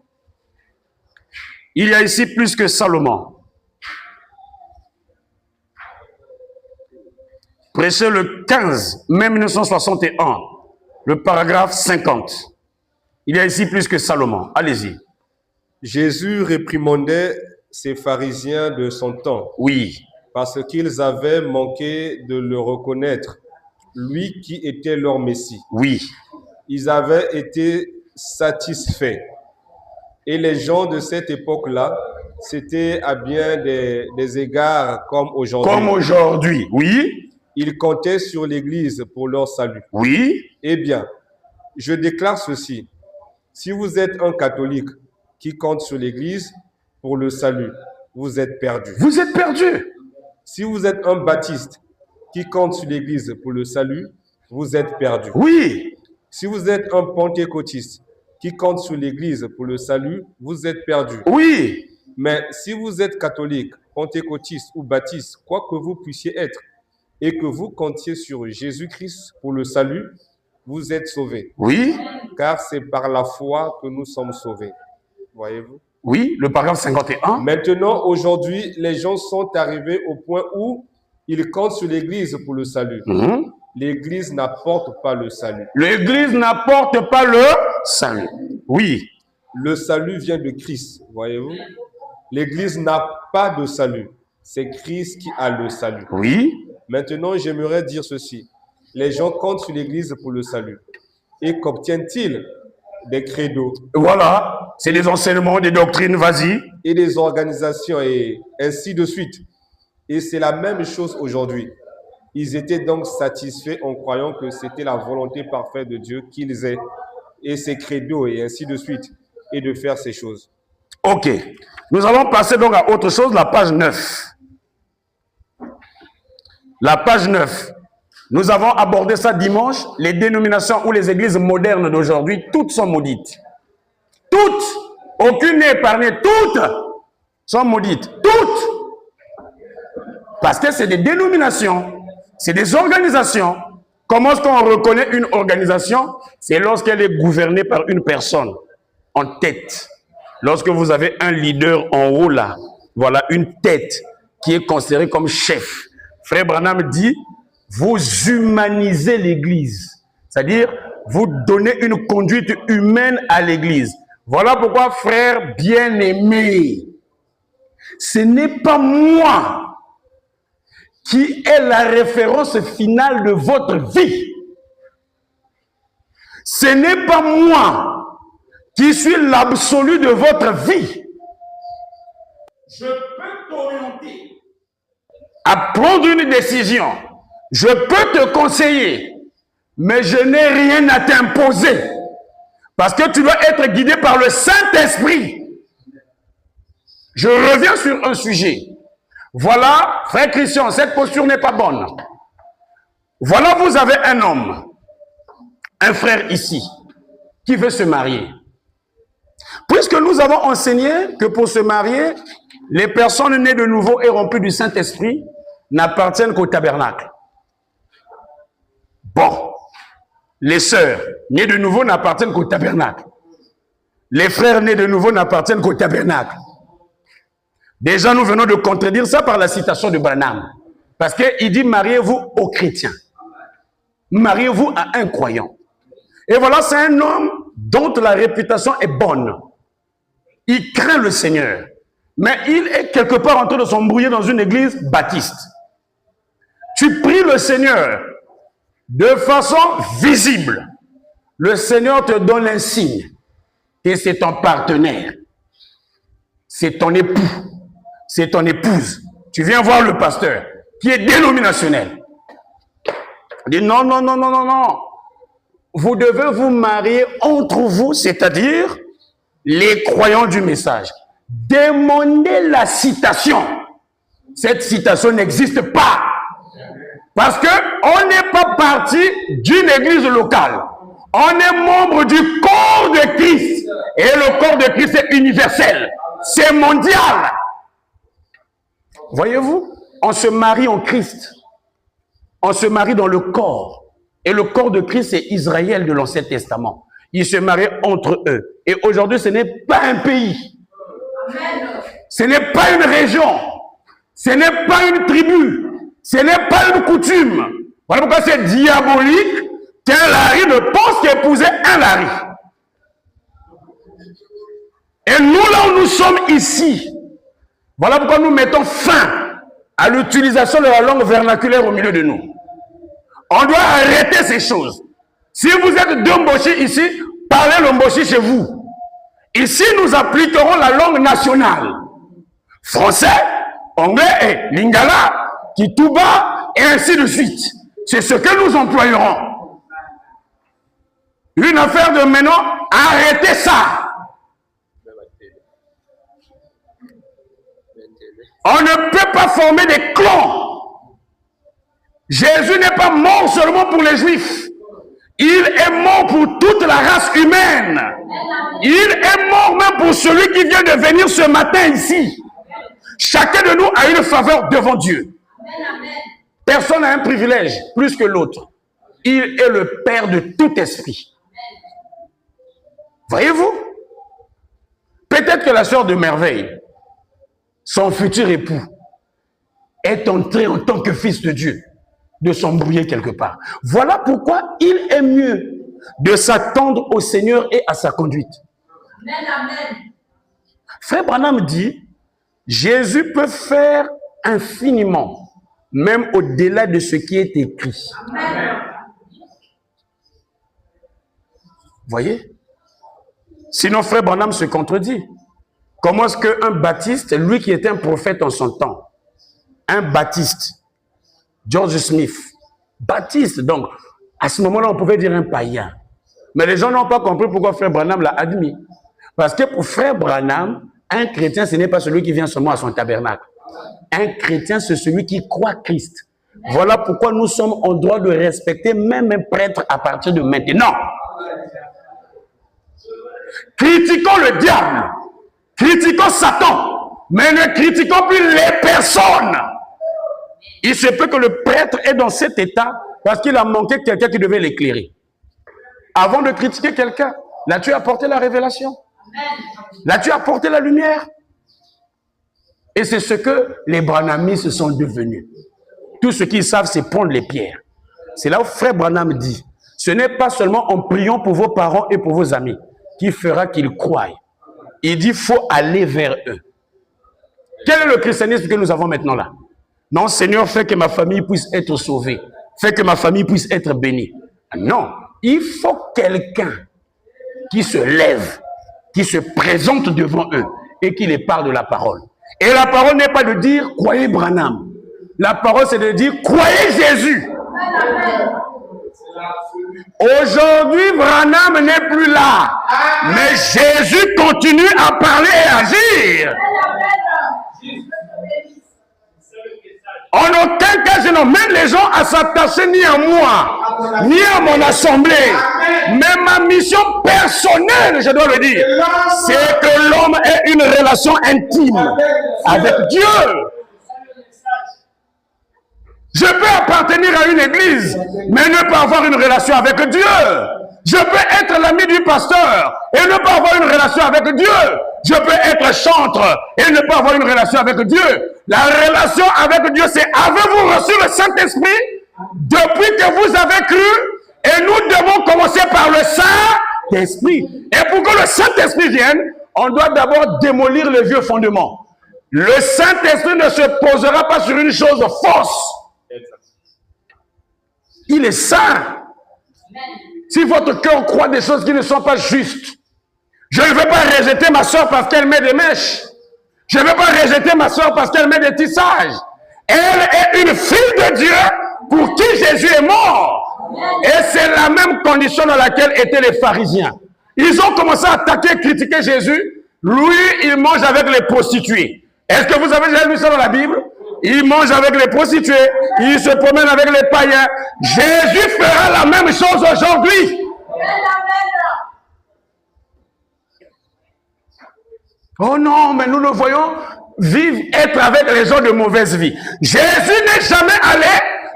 Il y a ici plus que Salomon. Prêché le 15 mai 1961, le paragraphe 50. Il y a ici plus que Salomon. Allez-y.
Jésus réprimandait ces pharisiens de son temps.
Oui.
Parce qu'ils avaient manqué de le reconnaître, lui qui était leur Messie.
Oui.
Ils avaient été satisfaits. Et les gens de cette époque-là, c'était à bien des égards comme aujourd'hui.
Comme aujourd'hui, oui.
Ils comptaient sur l'Église pour leur salut.
Oui.
Eh bien, je déclare ceci. Si vous êtes un catholique qui compte sur l'Église pour le salut, vous êtes perdu.
Vous êtes perdu.
Si vous êtes un baptiste qui compte sur l'Église pour le salut, vous êtes perdu.
Oui.
Si vous êtes un pentecôtiste qui compte sur l'Église pour le salut, vous êtes perdu.
Oui.
Mais si vous êtes catholique, pentecôtiste ou baptiste, quoi que vous puissiez être, et que vous comptiez sur Jésus-Christ pour le salut, vous êtes sauvés.
Oui.
Car c'est par la foi que nous sommes sauvés. Voyez-vous?
Oui, le paragraphe 51.
Maintenant, aujourd'hui, les gens sont arrivés au point où ils comptent sur l'Église pour le salut. L'Église n'apporte pas le salut.
L'Église n'apporte pas le salut. Oui.
Le salut vient de Christ, voyez-vous. L'Église n'a pas de salut. C'est Christ qui a le salut.
Oui.
Maintenant, j'aimerais dire ceci. Les gens comptent sur l'Église pour le salut. Et qu'obtiennent-ils? Des credos.
Voilà. C'est des enseignements, des doctrines, vas-y.
Et des organisations et ainsi de suite. Et c'est la même chose aujourd'hui. Ils étaient donc satisfaits en croyant que c'était la volonté parfaite de Dieu qu'ils aient. Et ces credos et ainsi de suite. Et de faire ces choses.
Ok. Nous allons passer donc à autre chose, la page 9. La page 9. Nous avons abordé ça dimanche. Les dénominations ou les églises modernes d'aujourd'hui, toutes sont maudites. Toutes. Aucune n'est épargnée. Toutes sont maudites. Toutes. Parce que c'est des dénominations. C'est des organisations. Comment est-ce qu'on reconnaît une organisation? C'est lorsqu'elle est gouvernée par une personne en tête. Lorsque vous avez un leader en haut là, voilà une tête qui est considérée comme chef. Frère Branham dit, vous humanisez l'Église. C'est-à-dire, vous donnez une conduite humaine à l'Église. Voilà pourquoi, frère bien-aimé, ce n'est pas moi qui est la référence finale de votre vie. Ce n'est pas moi qui suis l'absolu de votre vie. Je peux t'orienter à prendre une décision. Je peux te conseiller, mais je n'ai rien à t'imposer. Parce que tu dois être guidé par le Saint-Esprit. Je reviens sur un sujet. Voilà, frère Christian, cette posture n'est pas bonne. Voilà, vous avez un homme, un frère ici, qui veut se marier. Puisque nous avons enseigné que pour se marier, les personnes nées de nouveau et rompues du Saint-Esprit n'appartiennent qu'au tabernacle. Bon, les sœurs nées de nouveau n'appartiennent qu'au tabernacle. Les frères nés de nouveau n'appartiennent qu'au tabernacle. Déjà, nous venons de contredire ça par la citation de Branham. Parce qu'il dit, mariez-vous aux chrétiens. Mariez-vous à un croyant. Et voilà, c'est un homme dont la réputation est bonne. Il craint le Seigneur. Mais il est quelque part en train de s'embrouiller dans une église baptiste. Tu pries le Seigneur de façon visible. Le Seigneur te donne un signe. Et c'est ton partenaire. C'est ton époux. C'est ton épouse. Tu viens voir le pasteur qui est dénominationnel. Il dit non, non, non, non, non, non. Vous devez vous marier entre vous, c'est-à-dire les croyants du message. Demandez la citation. Cette citation n'existe pas. Parce qu'on n'est pas parti d'une église locale. On est membre du corps de Christ. Et le corps de Christ est universel. C'est mondial. Voyez-vous, on se marie en Christ. On se marie dans le corps. Et le corps de Christ, c'est Israël de l'Ancien Testament. Ils se marient entre eux. Et aujourd'hui, ce n'est pas un pays. Ce n'est pas une région. Ce n'est pas une tribu. Ce n'est pas une coutume. Voilà pourquoi c'est diabolique qu'un Larry ne pense qu'épouser un Larry. Et nous, là où nous sommes ici, voilà pourquoi nous mettons fin à l'utilisation de la langue vernaculaire au milieu de nous. On doit arrêter ces choses. Si vous êtes deux Mboshi ici, parlez le Mboshi chez vous. Ici, nous appliquerons la langue nationale. Français, anglais et lingala, Kituba, et ainsi de suite. C'est ce que nous employerons. Une affaire de maintenant, arrêtez ça. On ne peut pas former des clans. Jésus n'est pas mort seulement pour les Juifs. Il est mort pour toute la race humaine. Il est mort même pour celui qui vient de venir ce matin ici. Chacun de nous a une faveur devant Dieu. Personne n'a un privilège plus que l'autre. Il est le Père de tout esprit. Voyez-vous? Peut-être que la sœur de Merveille, son futur époux, est entré en tant que fils de Dieu, de s'embrouiller quelque part. Voilà pourquoi il est mieux de s'attendre au Seigneur et à sa conduite.
Amen.
Frère Branham dit, Jésus peut faire infiniment, même au-delà de ce qui est écrit.
Amen.
Voyez? Sinon, frère Branham se contredit. Comment est-ce qu'un baptiste, lui qui était un prophète en son temps, un baptiste, George Smith, baptiste, donc, à ce moment-là, on pouvait dire un païen. Mais les gens n'ont pas compris pourquoi frère Branham l'a admis. Parce que pour frère Branham, un chrétien, ce n'est pas celui qui vient seulement à son tabernacle. Un chrétien, c'est celui qui croit Christ. Voilà pourquoi nous sommes en droit de respecter même un prêtre à partir de maintenant. Critiquons le diable, critiquons Satan, mais ne critiquons plus les personnes. Il se peut que le prêtre est dans cet état parce qu'il a manqué quelqu'un qui devait l'éclairer. Avant de critiquer quelqu'un, là tu as apporté la révélation. Là tu as apporté la lumière. Et c'est ce que les branhamistes sont devenus. Tout ce qu'ils savent, c'est prendre les pierres. C'est là où frère Branham dit, ce n'est pas seulement en priant pour vos parents et pour vos amis qui fera qu'ils croient. Il dit, il faut aller vers eux. Quel est le christianisme que nous avons maintenant là? Non, Seigneur, fais que ma famille puisse être sauvée. Fais que ma famille puisse être bénie. Non, il faut quelqu'un qui se lève, qui se présente devant eux et qui les parle de la parole. Et la parole n'est pas de dire, croyez Branham. La parole, c'est de dire, croyez Jésus. Aujourd'hui, Branham n'est plus là. Mais Jésus continue à parler et à agir. En aucun cas, je n'emmène les gens à s'attacher ni à moi, ni à mon assemblée. Mais ma mission personnelle, je dois le dire, c'est que l'homme ait une relation intime avec Dieu. Je peux appartenir à une église, mais ne pas avoir une relation avec Dieu. Je peux être l'ami du pasteur et ne pas avoir une relation avec Dieu. Je peux être chantre et ne pas avoir une relation avec Dieu. La relation avec Dieu, c'est avez-vous reçu le Saint-Esprit depuis que vous avez cru? Et nous devons commencer par le Saint-Esprit. Et pour que le Saint-Esprit vienne, on doit d'abord démolir les vieux fondements. Le Saint-Esprit ne se posera pas sur une chose fausse. Il est saint. Si votre cœur croit des choses qui ne sont pas justes, je ne vais pas rejeter ma soeur parce qu'elle met des mèches. Je ne vais pas rejeter ma soeur parce qu'elle met des tissages. Elle est une fille de Dieu pour qui Jésus est mort. Et c'est la même condition dans laquelle étaient les pharisiens. Ils ont commencé à attaquer et critiquer Jésus. Lui, il mange avec les prostituées. Est-ce que vous avez déjà lu ça dans la Bible? il mange avec les prostituées, il se promène avec les païens. Jésus fera la même chose aujourd'hui. Oh non, mais nous le voyons vivre, être avec les gens de mauvaise vie. Jésus n'est jamais allé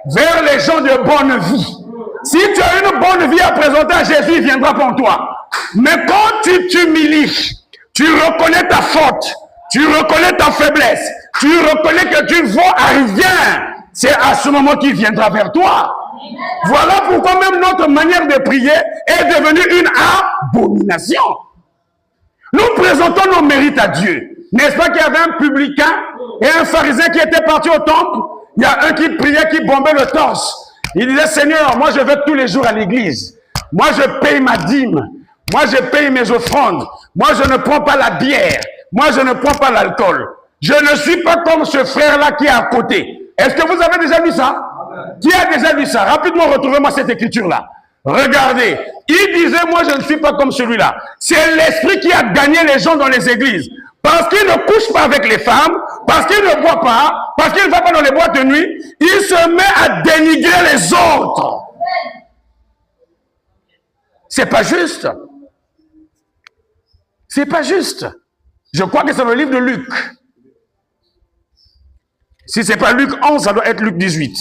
vers les gens de bonne vie. Si tu as une bonne vie à présenter à Jésus, il viendra pour toi. Mais quand tu t'humilies, tu reconnais ta faute, tu reconnais ta faiblesse, tu reconnais que tu ne vaux à rien, c'est à ce moment qu'il viendra vers toi. Voilà pourquoi même notre manière de prier est devenue une abomination. Nous présentons nos mérites à Dieu. N'est-ce pas qu'il y avait un publicain et un pharisien qui étaient partis au temple? Il y a un qui priait, qui bombait le torse. Il disait, Seigneur, moi je vais tous les jours à l'église. Moi je paye ma dîme. Moi je paye mes offrandes. Moi je ne prends pas la bière. Moi je ne prends pas l'alcool. Je ne suis pas comme ce frère-là qui est à côté. Est-ce que vous avez déjà vu ça? Qui a déjà vu ça? Rapidement, retrouvez-moi cette écriture-là. Regardez, il disait, moi je ne suis pas comme celui-là. C'est l'esprit qui a gagné les gens dans les églises. Parce qu'il ne couche pas avec les femmes, parce qu'il ne boit pas, parce qu'il ne va pas dans les boîtes de nuit, il se met à dénigrer les autres. C'est pas juste. C'est pas juste. Je crois que c'est le livre de Luc. Si c'est pas Luc 11, ça doit être Luc 18.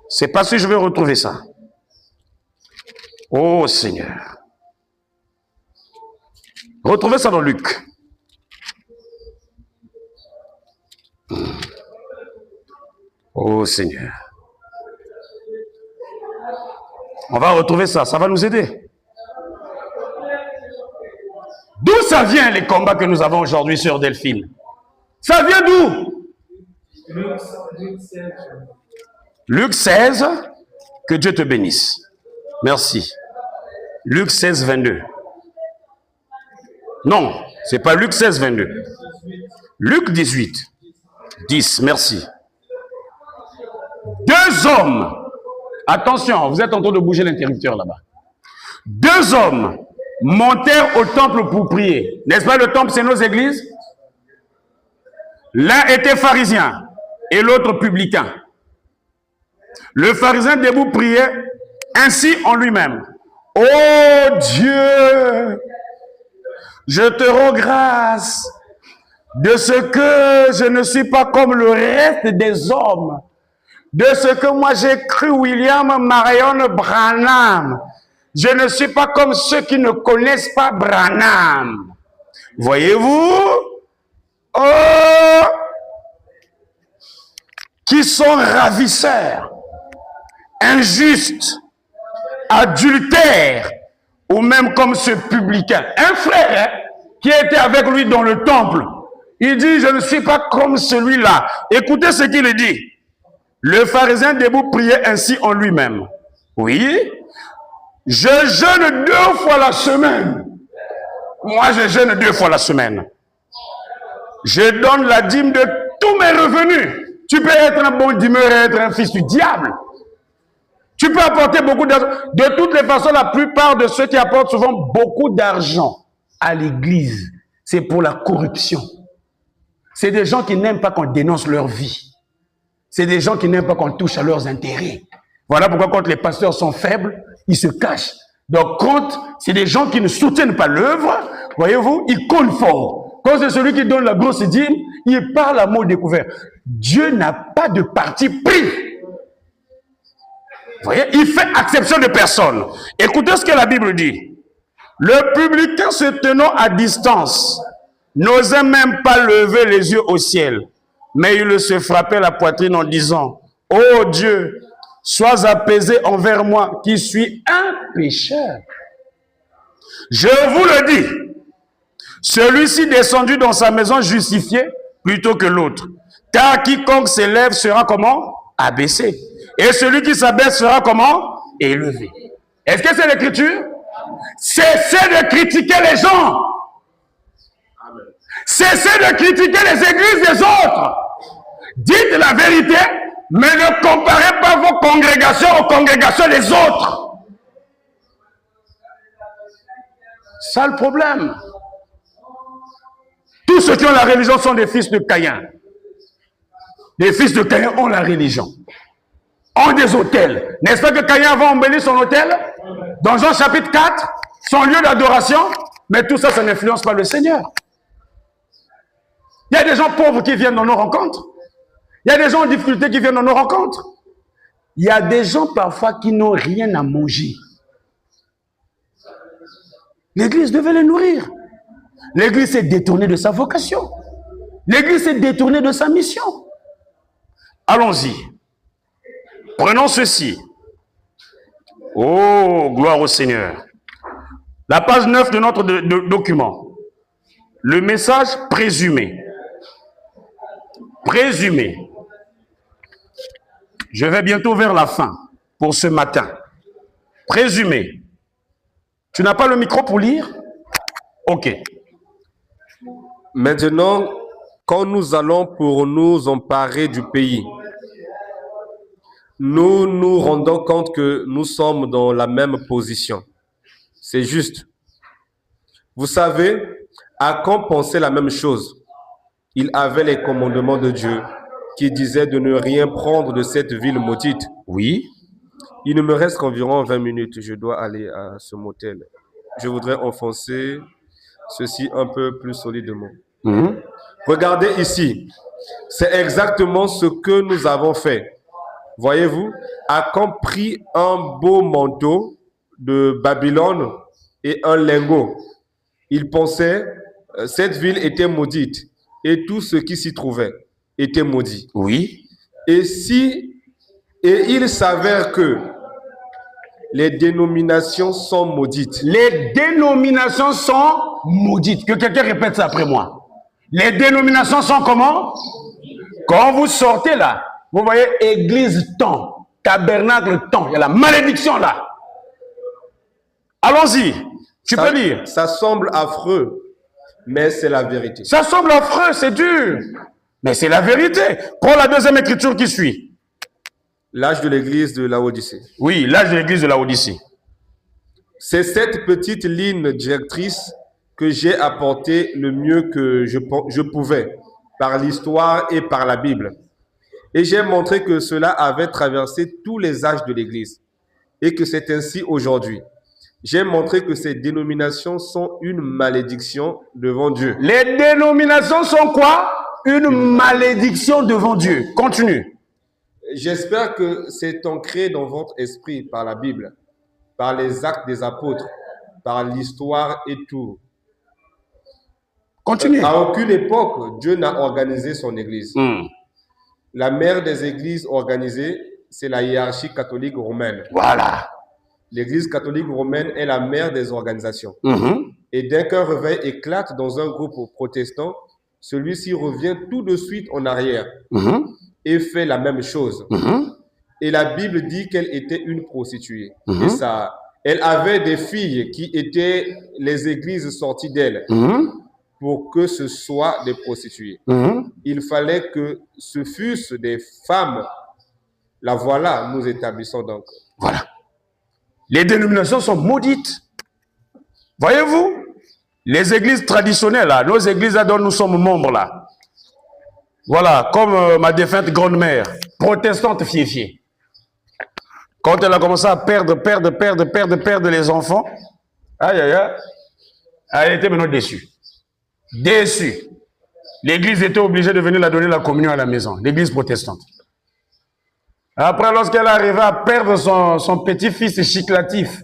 C'est pas si je vais retrouver ça. Oh Seigneur. Retrouvez ça dans Luc. Oh Seigneur. On va retrouver ça, ça va nous aider. D'où ça vient les combats que nous avons aujourd'hui sur Delphine? Ça vient d'où? Luc 16, que Dieu te bénisse. Merci. Luc 16, 22. Non, c'est pas Luc 16, 22. Luc 18, 10, merci. Deux hommes, attention, vous êtes en train de bouger l'interrupteur là-bas. Deux hommes montèrent au temple pour prier. N'est-ce pas, le temple, c'est nos églises? L'un était pharisien et l'autre publicain. Le pharisien debout priait ainsi en lui-même. Oh Dieu, je te rends grâce de ce que je ne suis pas comme le reste des hommes, de ce que moi j'ai cru William Marion Branham. Je ne suis pas comme ceux qui ne connaissent pas Branham. Voyez-vous? Oh, qui sont ravisseurs, injustes, adultères, ou même comme ce publicain. Un frère qui était avec lui dans le temple, il dit, je ne suis pas comme celui-là. Écoutez ce qu'il dit. Le pharisien debout priait ainsi en lui-même. Oui, je jeûne 2 fois la semaine. Moi, je jeûne 2 fois la semaine. Je donne la dîme de tous mes revenus. Tu peux être un bon dîmeur et être un fils du diable. Tu peux apporter beaucoup d'argent. De toutes les façons, la plupart de ceux qui apportent souvent beaucoup d'argent à l'église, c'est pour la corruption. C'est des gens qui n'aiment pas qu'on dénonce leur vie. C'est des gens qui n'aiment pas qu'on touche à leurs intérêts. Voilà pourquoi quand les pasteurs sont faibles, ils se cachent. Donc quand c'est des gens qui ne soutiennent pas l'œuvre, voyez-vous, ils collent fort. Quand c'est celui qui donne la grosse dîme, il parle à mot découvert. Dieu n'a pas de parti pris. Vous voyez, il fait exception de personne. Écoutez ce que la Bible dit. Le publicain se tenant à distance n'osait même pas lever les yeux au ciel, mais il se frappait la poitrine en disant, « Oh Dieu, sois apaisé envers moi qui suis un pécheur. » Je vous le dis, celui-ci descendu dans sa maison justifié plutôt que l'autre. Car quiconque s'élève sera comment? Abaissé. Et celui qui s'abaisse sera comment? Élevé. Est-ce que c'est l'écriture? Cessez de critiquer les gens. Cessez de critiquer les églises des autres. Dites la vérité, mais ne comparez pas vos congrégations aux congrégations des autres. C'est ça le problème. Tous ceux qui ont la religion sont des fils de Caïn. Les fils de Caïn ont la religion, ont des hôtels. N'est-ce pas que Caïn va embellir son hôtel? Dans Jean chapitre 4, son lieu d'adoration. Mais tout ça, ça n'influence pas le Seigneur. Il y a des gens pauvres qui viennent dans nos rencontres. Il y a des gens en difficulté qui viennent dans nos rencontres. Il y a des gens parfois qui n'ont rien à manger. L'église devait les nourrir. L'église s'est détournée de sa vocation. L'église s'est détournée de sa mission. Allons-y. Prenons ceci. Oh, gloire au Seigneur. La page 9 de notre document. Le message présumé. Présumé. Je vais bientôt vers la fin pour ce matin. Présumé. Tu n'as pas le micro pour lire? Ok.
Maintenant, quand nous allons pour nous emparer du pays, nous nous rendons compte que nous sommes dans la même position. C'est juste. Vous savez, Achan pensait la même chose. Il avait les commandements de Dieu qui disaient de ne rien prendre de cette ville maudite.
Oui.
Il ne me reste qu'environ 20 minutes. Je dois aller à ce motel. Je voudrais enfoncer ceci un peu plus solidement. Regardez ici. C'est exactement ce que nous avons fait. Voyez-vous, Achan prit un beau manteau de Babylone et un lingot. Il pensait cette ville était maudite et tout ce qui s'y trouvait était maudit.
Oui.
Et il s'avère que les dénominations sont maudites.
Les dénominations sont maudites. Que quelqu'un répète ça après moi. Les dénominations sont comment? Quand vous sortez là, vous voyez église temps, tabernacle temps. Il y a la malédiction là. Allons-y. Tu peux lire.
Ça semble affreux, mais c'est la vérité.
Ça semble affreux, c'est dur. Mais c'est la vérité. Prends la deuxième écriture qui suit.
L'âge de l'église de Laodicée.
Oui, l'âge de l'église de Laodicée.
C'est cette petite ligne directrice que j'ai apportée le mieux que je pouvais, par l'histoire et par la Bible. Et j'ai montré que cela avait traversé tous les âges de l'église et que c'est ainsi aujourd'hui. J'ai montré que ces dénominations sont une malédiction devant Dieu.
Les dénominations sont quoi? Une malédiction devant Dieu. Continue.
J'espère que c'est ancré dans votre esprit par la Bible, par les actes des apôtres, par l'histoire et tout.
Continue.
À aucune époque, Dieu n'a organisé son église. La mère des églises organisées, c'est la hiérarchie catholique romaine.
Voilà.
L'église catholique romaine est la mère des organisations. Et dès qu'un réveil éclate dans un groupe protestant, celui-ci revient tout de suite en arrière et fait la même chose. Et la Bible dit qu'elle était une prostituée. Et ça, elle avait des filles qui étaient les églises sorties d'elle pour que ce soit des prostituées. Il fallait que ce fussent des femmes. La voilà, nous établissons donc.
Voilà. Les dénominations sont maudites. Voyez-vous, les églises traditionnelles, là, nos églises là dont nous sommes membres, là. Voilà, comme ma défunte grande-mère, protestante fiée. Quand elle a commencé à perdre les enfants, elle était maintenant déçue. Déçue. L'église était obligée de venir la donner la communion à la maison, l'église protestante. Après, lorsqu'elle est arrivée à perdre son petit-fils chiclatif,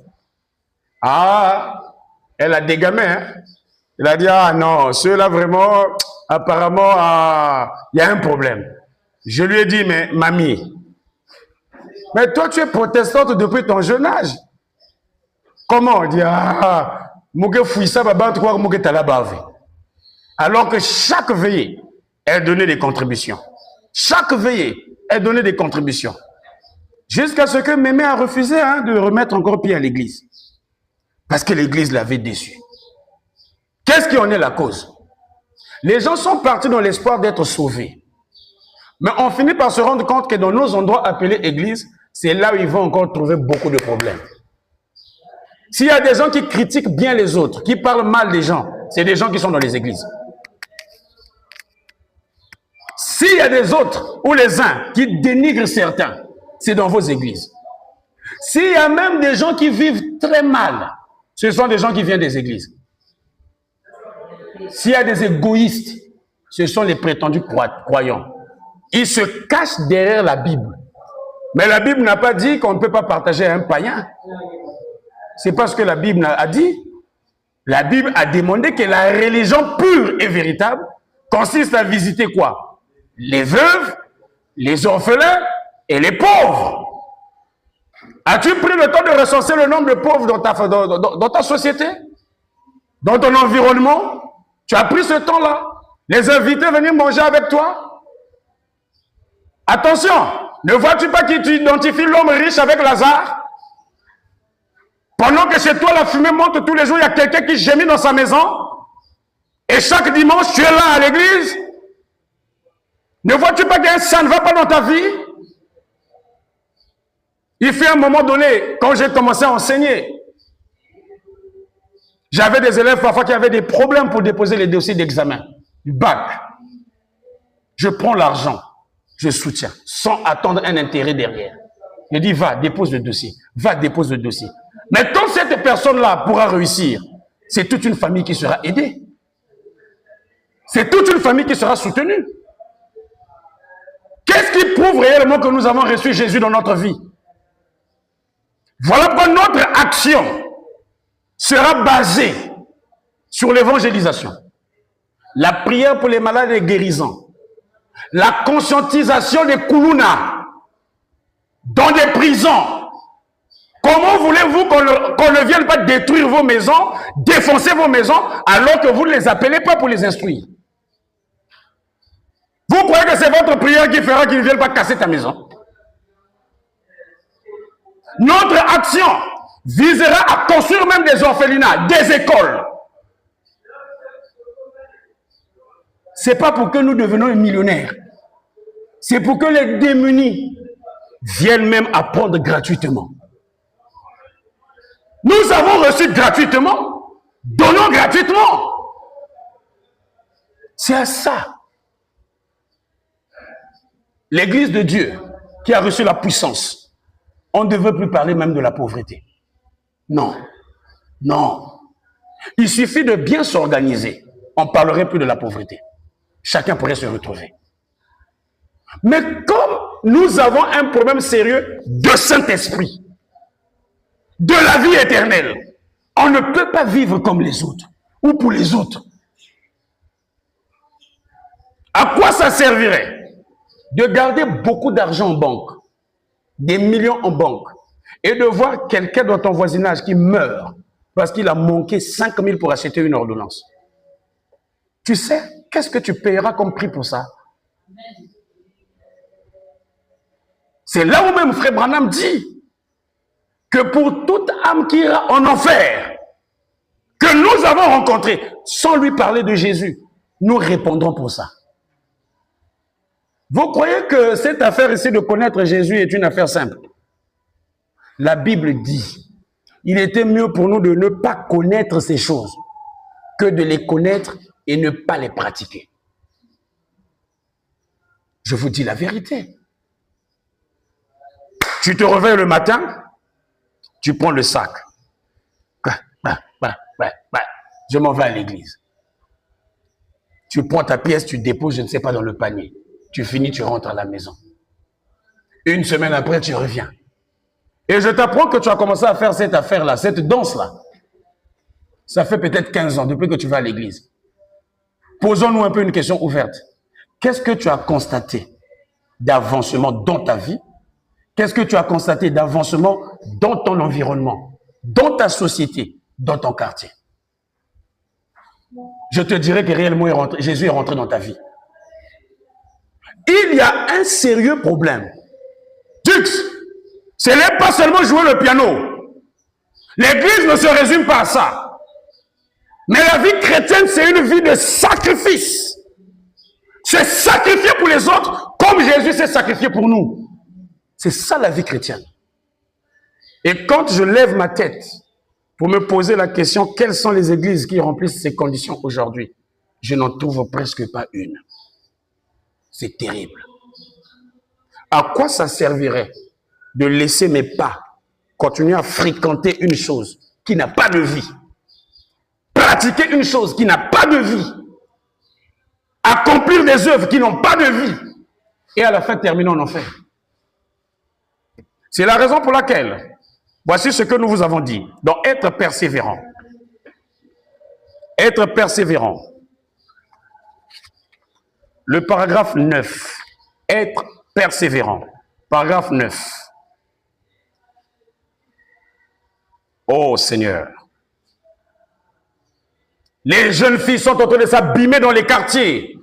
elle a dégamé. Elle a dit, non, ceux-là vraiment, apparemment, il y a un problème. Je lui ai dit, mais mamie, mais toi tu es protestante depuis ton jeune âge. Comment? On dit, alors que chaque veillée, elle donnait des contributions. Chaque veillée, elle donnait des contributions. Jusqu'à ce que Mémé a refusé de remettre encore pied à l'église. Parce que l'église l'avait déçue. Qu'est-ce qui en est la cause? Les gens sont partis dans l'espoir d'être sauvés. Mais on finit par se rendre compte que dans nos endroits appelés église, c'est là où ils vont encore trouver beaucoup de problèmes. S'il y a des gens qui critiquent bien les autres, qui parlent mal des gens, c'est des gens qui sont dans les églises. S'il y a a des autres ou les uns qui dénigrent certains, c'est dans vos églises. S'il y a même des gens qui vivent très mal, ce sont des gens qui viennent des églises. S'il y a des égoïstes, ce sont les prétendus croyants. Ils se cachent derrière la Bible. Mais la Bible n'a pas dit qu'on ne peut pas partager un païen. C'est pas ce que la Bible a dit. La Bible a demandé que la religion pure et véritable consiste à visiter quoi? Les veuves, les orphelins et les pauvres. As-tu pris le temps de recenser le nombre de pauvres dans ta société? Dans ton environnement? Tu as pris ce temps-là? Les inviter à venir manger avec toi? Attention, ne vois-tu pas que tu identifies l'homme riche avec Lazare? Pendant que chez toi la fumée monte tous les jours, il y a quelqu'un qui gémit dans sa maison. Et chaque dimanche, tu es là à l'église. Ne vois-tu pas que ça ne va pas dans ta vie? Il fait un moment donné, quand j'ai commencé à enseigner, j'avais des élèves parfois qui avaient des problèmes pour déposer les dossiers d'examen, du bac. Je prends l'argent, je soutiens, sans attendre un intérêt derrière. Je dis, va, dépose le dossier. Va, dépose le dossier. Mais quand cette personne-là pourra réussir, c'est toute une famille qui sera aidée. C'est toute une famille qui sera soutenue. Qu'est-ce qui prouve réellement que nous avons reçu Jésus dans notre vie? Voilà pourquoi notre action sera basée sur l'évangélisation, la prière pour les malades et guérisants, la conscientisation des koulouna dans des prisons. Comment voulez-vous qu'on ne vienne pas détruire vos maisons, défoncer vos maisons, alors que vous ne les appelez pas pour les instruire? Vous croyez que c'est votre prière qui fera qu'ils ne viennent pas casser ta maison? Notre action visera à construire même des orphelinats, des écoles. Ce n'est pas pour que nous devenions millionnaires. C'est pour que les démunis viennent même apprendre gratuitement. Nous avons reçu gratuitement, donnons gratuitement. C'est à ça. L'Église de Dieu qui a reçu la puissance, on ne veut plus parler même de la pauvreté. Non, non. Il suffit de bien s'organiser. On ne parlerait plus de la pauvreté. Chacun pourrait se retrouver. Mais comme nous avons un problème sérieux de Saint-Esprit, de la vie éternelle, on ne peut pas vivre comme les autres ou pour les autres. À quoi ça servirait de garder beaucoup d'argent en banque, des millions en banque, et de voir quelqu'un dans ton voisinage qui meurt parce qu'il a manqué 5 000 pour acheter une ordonnance? Tu sais, qu'est-ce que tu payeras comme prix pour ça? C'est là où même Frère Branham dit que pour toute âme qui ira en enfer, que nous avons rencontré, sans lui parler de Jésus, nous répondrons pour ça. Vous croyez que cette affaire ici de connaître Jésus est une affaire simple? La Bible dit, il était mieux pour nous de ne pas connaître ces choses que de les connaître et ne pas les pratiquer. Je vous dis la vérité. Tu te réveilles le matin, tu prends le sac. Je m'en vais à l'église. Tu prends ta pièce, tu déposes, je ne sais pas, dans le panier. Tu finis, tu rentres à la maison. Une semaine après, tu reviens. Et je t'apprends que tu as commencé à faire cette affaire-là, cette danse-là. Ça fait peut-être 15 ans depuis que tu vas à l'église. Posons-nous un peu une question ouverte. Qu'est-ce que tu as constaté d'avancement dans ta vie? Qu'est-ce que tu as constaté d'avancement dans ton environnement, dans ta société, dans ton quartier? Je te dirais que réellement Jésus est rentré dans ta vie. Il y a un sérieux problème. Dux, ce n'est pas seulement jouer le piano. L'église ne se résume pas à ça. Mais la vie chrétienne, c'est une vie de sacrifice. C'est sacrifier pour les autres comme Jésus s'est sacrifié pour nous. C'est ça la vie chrétienne. Et quand je lève ma tête pour me poser la question, quelles sont les églises qui remplissent ces conditions aujourd'hui? Je n'en trouve presque pas une. C'est terrible. À quoi ça servirait de laisser mes pas continuer à fréquenter une chose qui n'a pas de vie, pratiquer une chose qui n'a pas de vie, accomplir des œuvres qui n'ont pas de vie, et à la fin terminer en enfer? C'est la raison pour laquelle, voici ce que nous vous avons dit. Donc, être persévérant. Être persévérant. Le paragraphe 9. Être persévérant. Paragraphe 9. Oh Seigneur. Les jeunes filles sont en train de s'abîmer dans les quartiers.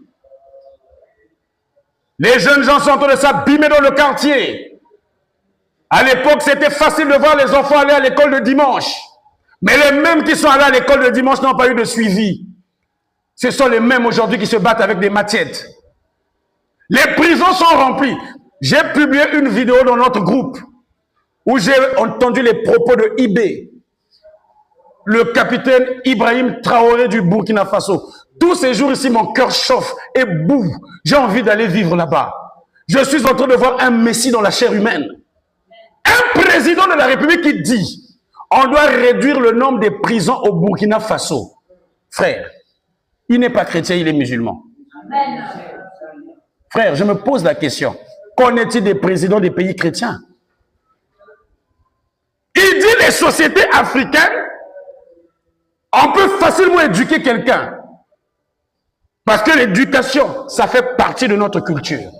Les jeunes gens sont en train de s'abîmer dans le quartier. À l'époque, c'était facile de voir les enfants aller à l'école le dimanche. Mais les mêmes qui sont allés à l'école le dimanche n'ont pas eu de suivi. Ce sont les mêmes aujourd'hui qui se battent avec des machettes. Les prisons sont remplies. J'ai publié une vidéo dans notre groupe où j'ai entendu les propos de IB, le capitaine Ibrahim Traoré du Burkina Faso. Tous ces jours ici, mon cœur chauffe et boue. J'ai envie d'aller vivre là-bas. Je suis en train de voir un messie dans la chair humaine. Un président de la République qui dit on doit réduire le nombre de prisons au Burkina Faso. Frère, il n'est pas chrétien, il est musulman. Amen. Frère, je me pose la question. Qu'en est-il des présidents des pays chrétiens? Il dit les sociétés africaines, on peut facilement éduquer quelqu'un. Parce que l'éducation, ça fait partie de notre culture.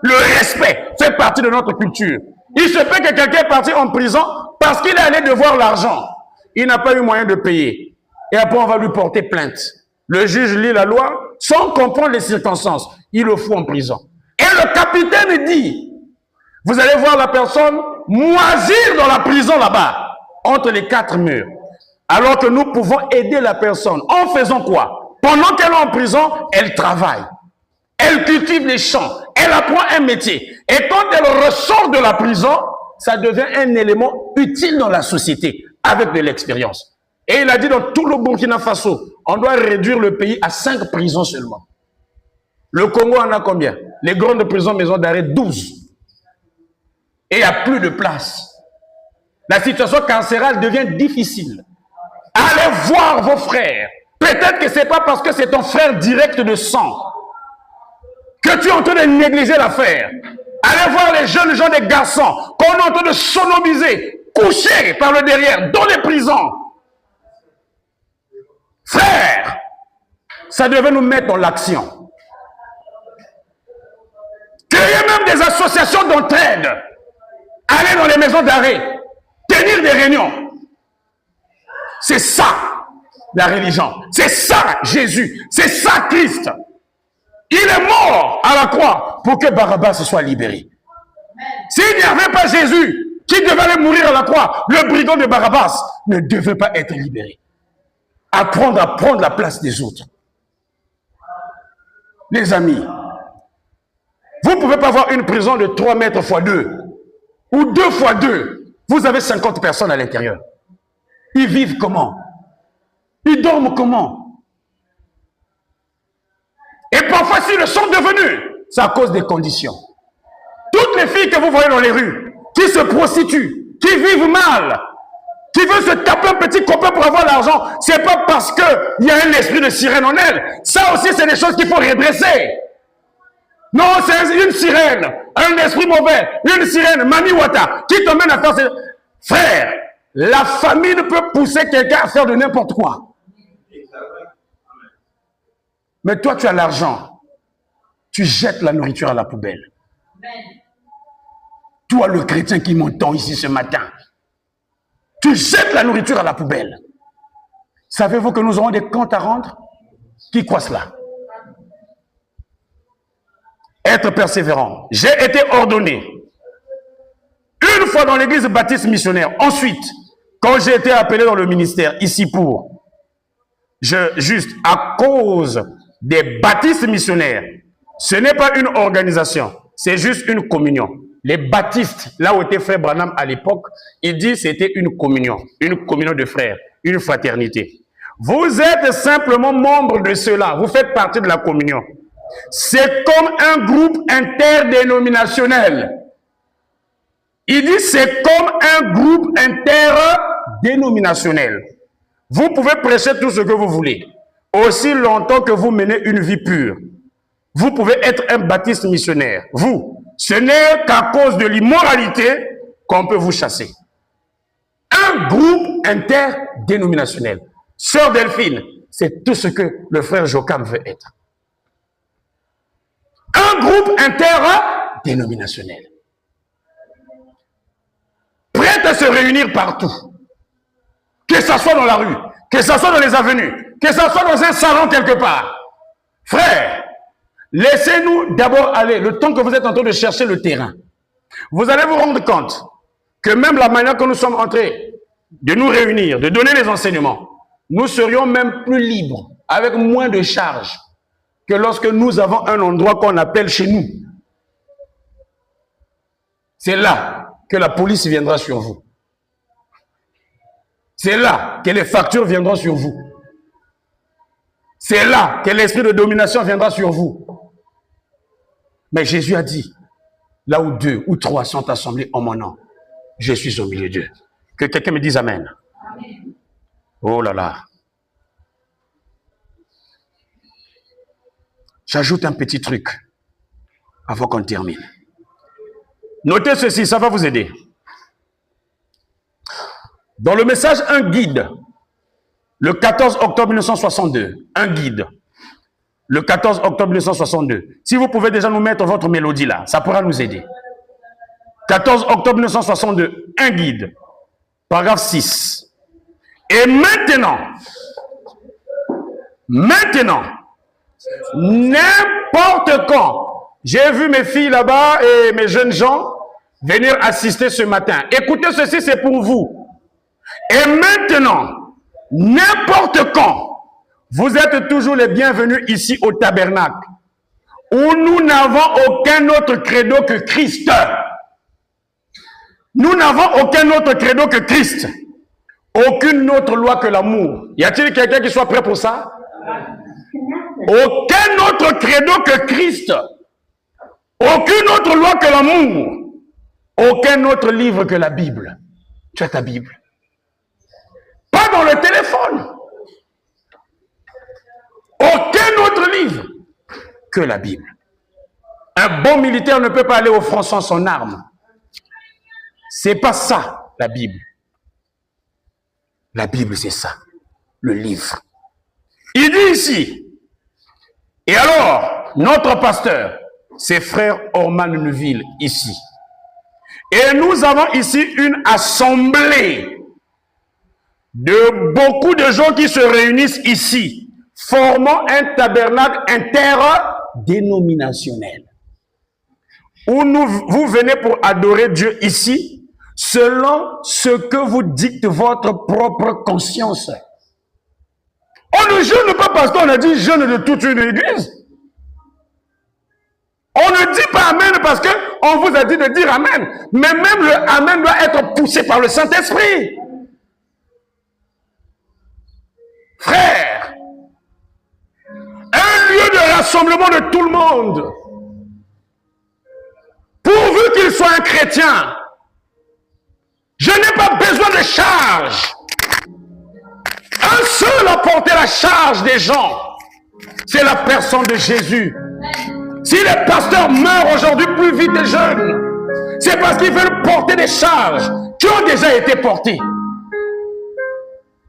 Le respect fait partie de notre culture. Il se peut que quelqu'un est parti en prison parce qu'il est allé devoir l'argent. Il n'a pas eu moyen de payer. Et après, on va lui porter plainte. Le juge lit la loi sans comprendre les circonstances. Il le fout en prison. Et le capitaine dit, vous allez voir la personne moisir dans la prison là-bas, entre les quatre murs. Alors que nous pouvons aider la personne. En faisant quoi? Pendant qu'elle est en prison, elle travaille. Elle cultive les champs. Elle apprend un métier. Et quand elle ressort de la prison, ça devient un élément utile dans la société, avec de l'expérience. Et il a dit dans tout le Burkina Faso, on doit réduire le pays à 5 prisons seulement. Le Congo en a combien? Les grandes prisons, maisons d'arrêt, 12. Et il n'y a plus de place. La situation carcérale devient difficile. Allez voir vos frères. Peut-être que ce n'est pas parce que c'est ton frère direct de sang que tu es en train de négliger l'affaire. Allez voir les jeunes gens, des garçons, qu'on est en train de sodomiser, couchés par le derrière, dans les prisons. Frères, ça devait nous mettre dans l'action. Créer même des associations d'entraide. Aller dans les maisons d'arrêt, tenir des réunions. C'est ça, la religion. C'est ça, Jésus. C'est ça, Christ. Il est mort à la croix pour que Barabbas soit libéré. S'il n'y avait pas Jésus qui devait aller mourir à la croix, le brigand de Barabbas ne devait pas être libéré. Apprendre à prendre la place des autres. Les amis, vous ne pouvez pas avoir une prison de 3 mètres x 2 ou 2 x 2. Vous avez 50 personnes à l'intérieur. Ils vivent comment? Ils dorment comment? Et parfois, s'ils le sont devenus, c'est à cause des conditions. Toutes les filles que vous voyez dans les rues, qui se prostituent, qui vivent mal, qui veulent se taper un petit copain pour avoir l'argent, c'est pas parce qu'il y a un esprit de sirène en elle. Ça aussi, c'est des choses qu'il faut redresser. Non, c'est une sirène, un esprit mauvais, une sirène, Mami Wata, qui t'emmène à faire... Frère, la famille ne peut pousser quelqu'un à faire de n'importe quoi. Mais toi, tu as l'argent. Tu jettes la nourriture à la poubelle. Toi, le chrétien qui m'entend ici ce matin, tu jettes la nourriture à la poubelle. Savez-vous que nous aurons des comptes à rendre? Qui croit cela? Être persévérant. J'ai été ordonné une fois dans l'église baptiste missionnaire. Ensuite, quand j'ai été appelé dans le ministère, ici juste à cause des baptistes missionnaires, ce n'est pas une organisation, c'est juste une communion. Les baptistes, là où était frère Branham à l'époque, il dit c'était une communion de frères, une fraternité. Vous êtes simplement membre de cela, vous faites partie de la communion. C'est comme un groupe interdénominationnel. Il dit c'est comme un groupe interdénominationnel. Vous pouvez prêcher tout ce que vous voulez, aussi longtemps que vous menez une vie pure. Vous pouvez être un baptiste missionnaire. Vous, ce n'est qu'à cause de l'immoralité qu'on peut vous chasser. Un groupe interdénominationnel. Sœur Delphine, c'est tout ce que le frère Jocam veut être. Un groupe interdénominationnel. Prêt à se réunir partout. Que ce soit dans la rue, que ce soit dans les avenues, que ce soit dans un salon quelque part. Frère, laissez-nous d'abord aller, le temps que vous êtes en train de chercher le terrain. Vous allez vous rendre compte que même la manière que nous sommes en train de nous réunir, de donner les enseignements, nous serions même plus libres, avec moins de charges, que lorsque nous avons un endroit qu'on appelle chez nous. C'est là que la police viendra sur vous. C'est là que les factures viendront sur vous. C'est là que l'esprit de domination viendra sur vous. Mais Jésus a dit, là où 2 ou 3 sont assemblés en mon nom, je suis au milieu d'eux. Que quelqu'un me dise Amen. Amen. Oh là là. J'ajoute un petit truc avant qu'on termine. Notez ceci, ça va vous aider. Dans le message Un guide, le 14 octobre 1962, un guide, le 14 octobre 1962, si vous pouvez déjà nous mettre votre mélodie là, ça pourra nous aider. 14 octobre 1962, un guide, paragraphe 6. Et maintenant, n'importe quand, j'ai vu mes filles là-bas et mes jeunes gens venir assister ce matin. Écoutez ceci, c'est pour vous. Et maintenant, n'importe quand, vous êtes toujours les bienvenus ici au tabernacle, où nous n'avons aucun autre credo que Christ. Nous n'avons aucun autre credo que Christ. Aucune autre loi que l'amour. Y a-t-il quelqu'un qui soit prêt pour ça? Aucun autre credo que Christ. Aucune autre loi que l'amour. Aucun autre livre que la Bible. Tu as ta Bible. Pas dans le téléphone. Aucun autre livre que la Bible. Un bon militaire ne peut pas aller au front sans son arme. C'est pas ça, la Bible. La Bible, c'est ça, le livre. Il dit ici, et alors, notre pasteur, c'est frère Orman Neuville, ici. Et nous avons ici une assemblée de beaucoup de gens qui se réunissent ici, formant un tabernacle interdénominationnel. Où vous venez pour adorer Dieu ici, selon ce que vous dicte votre propre conscience. On ne jeûne pas parce qu'on a dit jeûne de toute une église. On ne dit pas Amen parce qu'on vous a dit de dire Amen. Mais même le Amen doit être poussé par le Saint-Esprit. Frère, un lieu de rassemblement de tout le monde. Pourvu qu'il soit un chrétien, je n'ai pas besoin de charge. Un seul a porté la charge des gens. C'est la personne de Jésus. Si les pasteurs meurent aujourd'hui plus vite des jeunes, c'est parce qu'ils veulent porter des charges qui ont déjà été portées.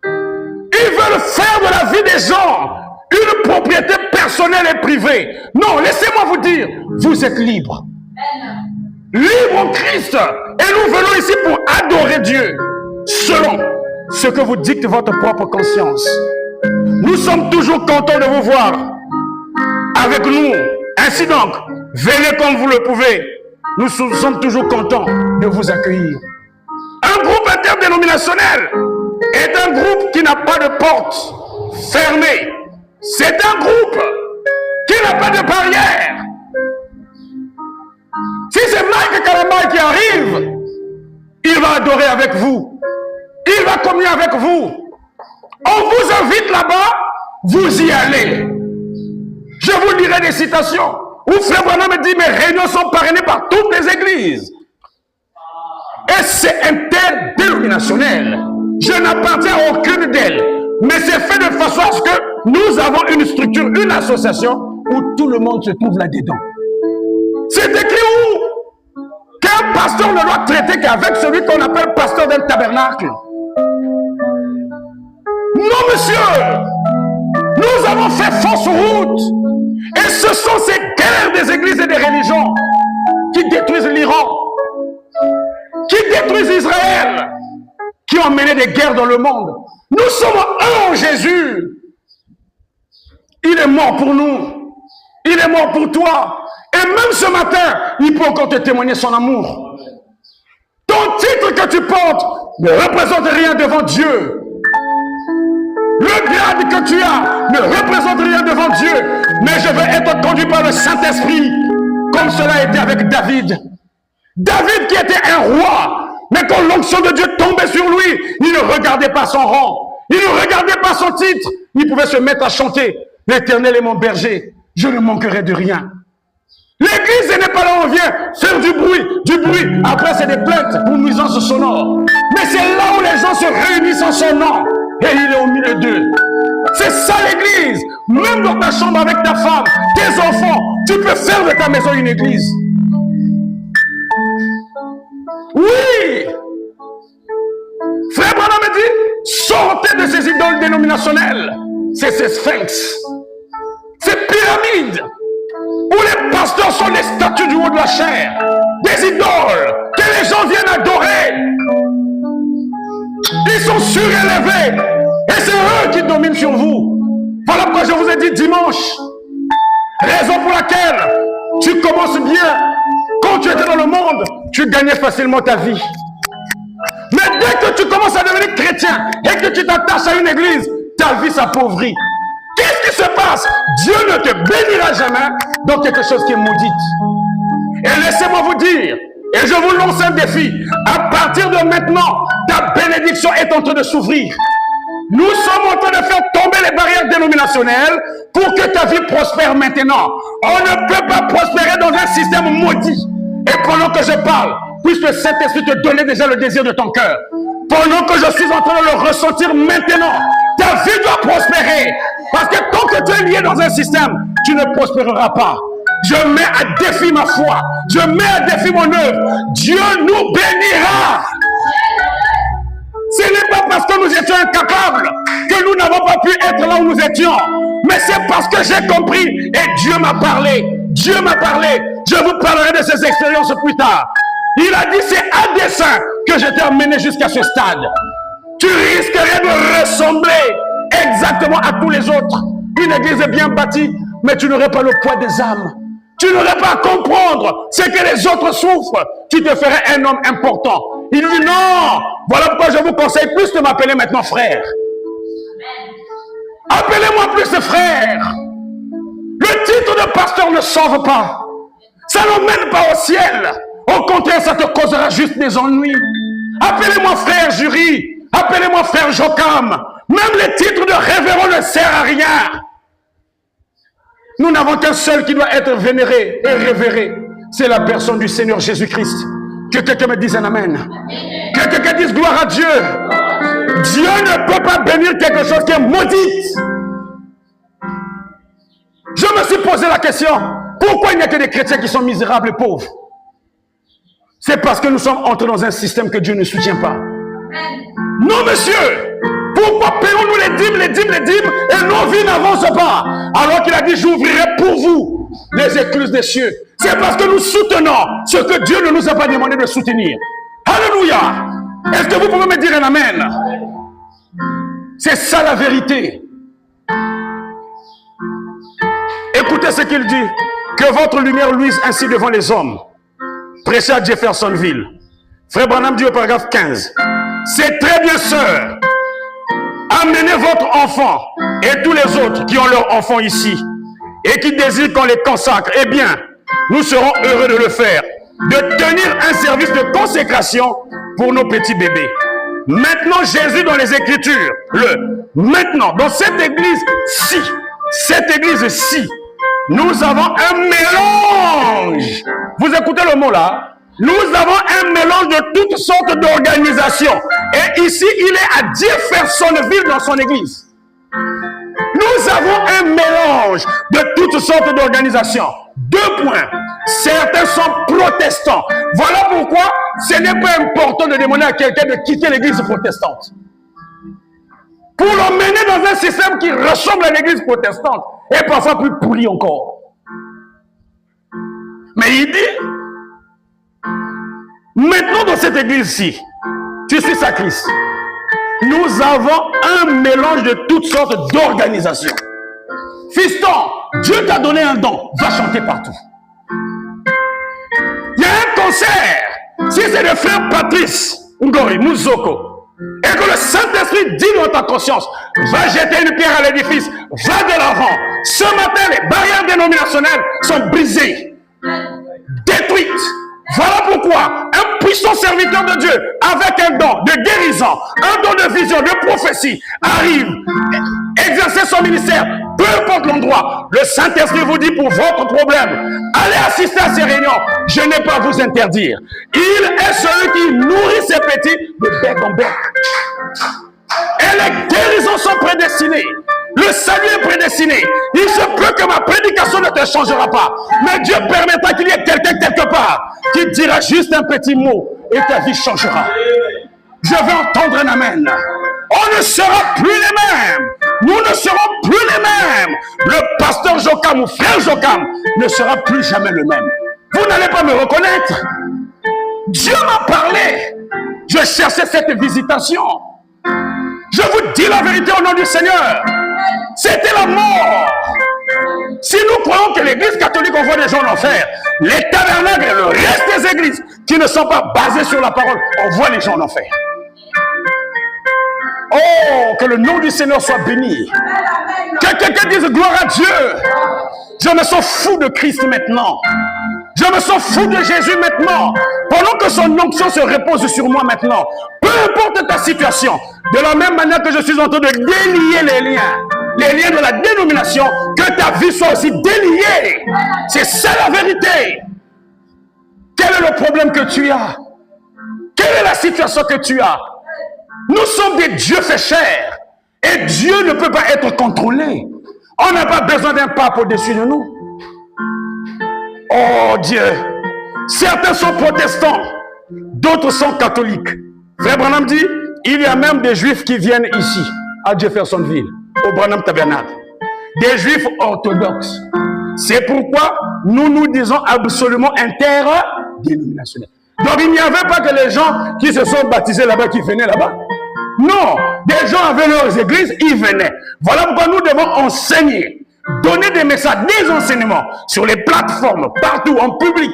Ils veulent faire de la vie des gens une propriété personnelle et privée. Non, laissez-moi vous dire, vous êtes libres. Libre en Christ. Et nous venons ici pour adorer Dieu selon ce que vous dicte votre propre conscience. Nous sommes toujours contents de vous voir avec nous. Ainsi donc, venez comme vous le pouvez. Nous sommes toujours contents de vous accueillir. Un groupe interdénominationnel est un groupe qui n'a pas de porte fermée. C'est un groupe qui n'a pas de barrière. Si c'est Mike Karamba qui arrive, il va adorer avec vous. Il va communier avec vous. On vous invite là-bas, vous y allez. Je vous lirez des citations où Frère Branham dit, mes réunions sont parrainées par toutes les églises. Et c'est interdénominationnel. Je n'appartiens à aucune d'elles. Mais c'est fait de façon à ce que nous avons une structure, une association où tout le monde se trouve là-dedans. C'est écrit où? Qu'un pasteur ne doit traiter qu'avec celui qu'on appelle pasteur d'un tabernacle. Non, monsieur! Nous avons fait fausse route. Et ce sont ces guerres des églises et des religions qui détruisent l'Iran, qui détruisent Israël, qui ont mené des guerres dans le monde. Nous sommes un en Jésus. Il est mort pour nous. Il est mort pour toi. Et même ce matin, il peut encore te témoigner son amour. Ton titre que tu portes ne représente rien devant Dieu. Le grade que tu as ne représente rien devant Dieu. Mais je veux être conduit par le Saint-Esprit, comme cela a été avec David. David qui était un roi, mais quand l'onction de Dieu tombait sur lui, il ne regardait pas son rang, il ne regardait pas son titre, il pouvait se mettre à chanter. L'Éternel est mon berger, je ne manquerai de rien. L'église n'est pas là où on vient faire du bruit. Après c'est des plaintes pour nuisance sonore. Mais c'est là où les gens se réunissent en son nom. Et il est au milieu d'eux. C'est ça l'église. Même dans ta chambre avec ta femme, tes enfants, tu peux faire de ta maison une église. Oui. Frère Branham me dit, sortez de ces idoles dénominationnelles. C'est ces sphinx. Ces pyramides. Où les pasteurs sont les statues du haut de la chair. Des idoles que les gens viennent adorer. Ils sont surélevés. Et c'est eux qui dominent sur vous. Voilà pourquoi je vous ai dit dimanche. Raison pour laquelle tu commences bien. Quand tu étais dans le monde, tu gagnais facilement ta vie. Mais dès que tu commences à devenir chrétien et que tu t'attaches à une église, ta vie s'appauvrit. Qu'est-ce qui se passe? Dieu ne te bénira jamais dans quelque chose qui est maudite. Et laissez-moi vous dire, et je vous lance un défi, à partir de maintenant, ta bénédiction est en train de s'ouvrir. Nous sommes en train de faire tomber les barrières dénominationnelles pour que ta vie prospère maintenant. On ne peut pas prospérer dans un système maudit. Et pendant que je parle, puisque le Saint-Esprit te donnait déjà le désir de ton cœur, pendant que je suis en train de le ressentir maintenant, ta vie doit prospérer. Parce que tant que tu es lié dans un système, tu ne prospéreras pas. Je mets à défi ma foi. Je mets à défi mon œuvre. Dieu nous bénira. Ce n'est pas parce que nous étions incapables que nous n'avons pas pu être là où nous étions. Mais c'est parce que j'ai compris et Dieu m'a parlé. Dieu m'a parlé. Je vous parlerai de ces expériences plus tard. Il a dit c'est à dessein que je t'ai amené jusqu'à ce stade. Tu risquerais de ressembler exactement à tous les autres. Une église est bien bâtie, mais tu n'aurais pas le poids des âmes. Tu n'aurais pas à comprendre ce que les autres souffrent. Tu te ferais un homme important. Il dit non. Voilà pourquoi je vous conseille plus de m'appeler maintenant frère. Appelez-moi plus frère. Le titre de pasteur ne sauve pas. Ça ne mène pas au ciel. Au contraire, ça te causera juste des ennuis. Appelez-moi frère Jury. Appelez-moi frère Jocam. Même les titres de révérend ne servent à rien. Nous n'avons qu'un seul qui doit être vénéré et révéré. C'est la personne du Seigneur Jésus-Christ. Que quelqu'un me dise un amen. Que quelqu'un dise gloire à Dieu. Dieu ne peut pas bénir quelque chose qui est maudit. Je me suis posé la question. Pourquoi il n'y a que des chrétiens qui sont misérables et pauvres? C'est parce que nous sommes entrés dans un système que Dieu ne soutient pas. Non, monsieur. Pourquoi payons-nous les dîmes, et nos vies n'avancent pas? Alors qu'il a dit, j'ouvrirai pour vous les écluses des cieux. C'est parce que nous soutenons ce que Dieu ne nous a pas demandé de soutenir. Alléluia. Est-ce que vous pouvez me dire un amen? C'est ça la vérité. Écoutez ce qu'il dit. Que votre lumière luise ainsi devant les hommes. Prêché à Jeffersonville. Frère Branham dit au paragraphe 15. C'est très bien, sœur. Amenez votre enfant et tous les autres qui ont leur enfant ici et qui désirent qu'on les consacre. Eh bien, nous serons heureux de le faire. De tenir un service de consécration pour nos petits bébés. Maintenant, Jésus dans les Écritures, maintenant, dans cette église-ci, Nous avons un mélange. Vous écoutez le mot là? Nous avons un mélange de toutes sortes d'organisations. Et ici, il est à Jeffersonville dans son église. Nous avons un mélange de toutes sortes d'organisations. 2 points. Certains sont protestants. Voilà pourquoi ce n'est pas important de demander à quelqu'un de quitter l'église protestante. Pour l'emmener dans un système qui ressemble à l'église protestante et parfois plus pourri encore. Mais il dit, maintenant dans cette église-ci, tu suis sa Christ. Nous avons un mélange de toutes sortes d'organisations. Fiston, Dieu t'a donné un don, va chanter partout. Il y a un concert, si c'est le frère Patrice Ngori Mouzoko, et que le Saint-Esprit dit dans ta conscience, va jeter une pierre à l'édifice, va de l'avant. Ce matin, les barrières dénominationnelles sont brisées, détruites. Voilà pourquoi un puissant serviteur de Dieu avec un don de guérison, un don de vision, de prophétie arrive, exercer son ministère, peu importe l'endroit. Le Saint-Esprit vous dit pour votre problème, allez assister à ces réunions. Je n'ai pas à vous interdire. Il est celui qui nourrit ses petits de bec en bec. Et les guérisons sont prédestinées. Le salut est prédestiné. Il se peut que ma prédication ne te changera pas. Mais Dieu permettra qu'il y ait quelqu'un quelque part qui dira juste un petit mot et ta vie changera. Je veux entendre un amen. On ne sera plus les mêmes. Nous ne serons plus les mêmes. Le pasteur Jokam ou frère Jokam ne sera plus jamais le même. Vous n'allez pas me reconnaître. Dieu m'a parlé. Je cherchais cette visitation. Je vous dis la vérité au nom du Seigneur. C'était la mort. Si nous croyons que l'église catholique envoie des gens en enfer, les tabernacles et le reste des églises qui ne sont pas basées sur la parole envoient les gens en enfer. Oh, que le nom du Seigneur soit béni. Que quelqu'un dise gloire à Dieu. Je me sens fou de Christ maintenant. Je me sens fou de Jésus maintenant. Pendant que son onction se repose sur moi maintenant. Peu importe ta situation. De la même manière que je suis en train de délier les liens de la dénomination, que ta vie soit aussi déliée. C'est ça la vérité. Quel est le problème que tu as? Quelle est la situation que tu as? Nous sommes des dieux faits chair. Et Dieu ne peut pas être contrôlé. On n'a pas besoin d'un pape au-dessus de nous. Oh Dieu. Certains sont protestants. D'autres sont catholiques. Frère Branham dit, il y a même des juifs qui viennent ici, à Jeffersonville, au Branham Tabernacle. Des juifs orthodoxes. C'est pourquoi nous nous disons absolument interdénominationnels. Donc il n'y avait pas que les gens qui se sont baptisés là-bas qui venaient là-bas. Non, des gens avaient leurs églises, ils venaient. Voilà pourquoi nous devons enseigner, donner des messages, des enseignements sur les plateformes, partout, en public,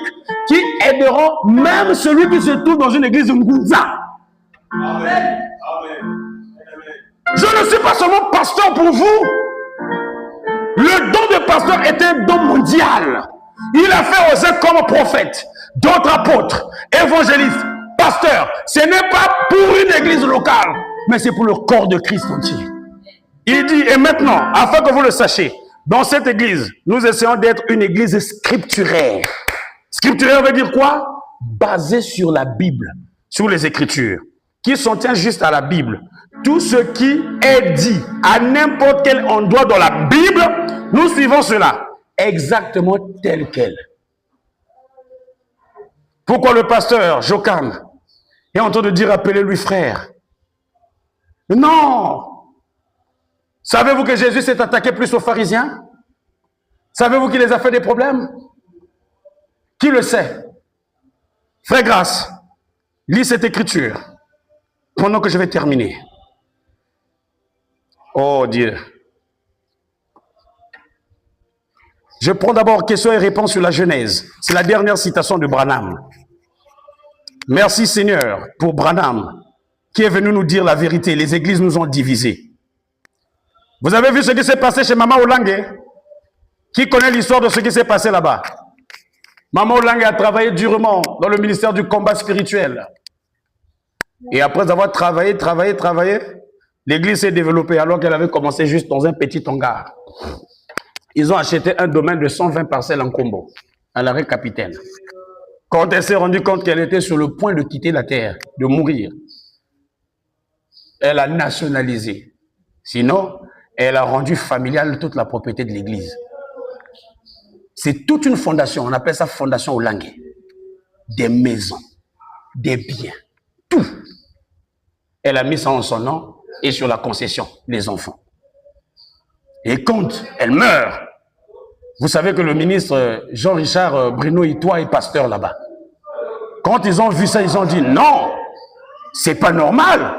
qui aideront même celui qui se trouve dans une église de Ngunza. Amen. Je ne suis pas seulement pasteur pour vous. Le don de pasteur est un don mondial. Il a fait aux uns comme prophètes, d'autres apôtres, évangélistes, pasteurs. Ce n'est pas pour une église locale, mais c'est pour le corps de Christ entier. Il dit, et maintenant, afin que vous le sachiez, dans cette église, nous essayons d'être une église scripturaire. Scripturaire veut dire quoi? Basée sur la Bible, sur les Écritures, qui s'en tient juste à la Bible. Tout ce qui est dit à n'importe quel endroit dans la Bible, nous suivons cela exactement tel quel. Pourquoi le pasteur Jokam est en train de dire appelez-lui frère? Non! Savez-vous que Jésus s'est attaqué plus aux pharisiens? Savez-vous qu'il les a fait des problèmes? Qui le sait? Frère Grâce, lis cette écriture pendant que je vais terminer. Oh Dieu. Je prends d'abord questions et réponses sur la Genèse. C'est la dernière citation de Branham. Merci Seigneur pour Branham qui est venu nous dire la vérité. Les églises nous ont divisés. Vous avez vu ce qui s'est passé chez Maman Olangue? Qui connaît l'histoire de ce qui s'est passé là-bas? Maman Olangue a travaillé durement dans le ministère du combat spirituel. Et après avoir travaillé, l'église s'est développée alors qu'elle avait commencé juste dans un petit hangar. Ils ont acheté un domaine de 120 parcelles en Combo, à l'arrêt Capitaine. Quand elle s'est rendue compte qu'elle était sur le point de quitter la terre, de mourir, elle a nationalisé. Sinon, elle a rendu familiale toute la propriété de l'église. C'est toute une fondation, on appelle ça fondation Olangue. Des maisons, des biens, tout. Elle a mis ça en son nom et sur la concession des enfants. Et quand elle meurt, vous savez que le ministre Jean-Richard Bruno Itois est pasteur là-bas. Quand ils ont vu ça, ils ont dit non, c'est pas normal.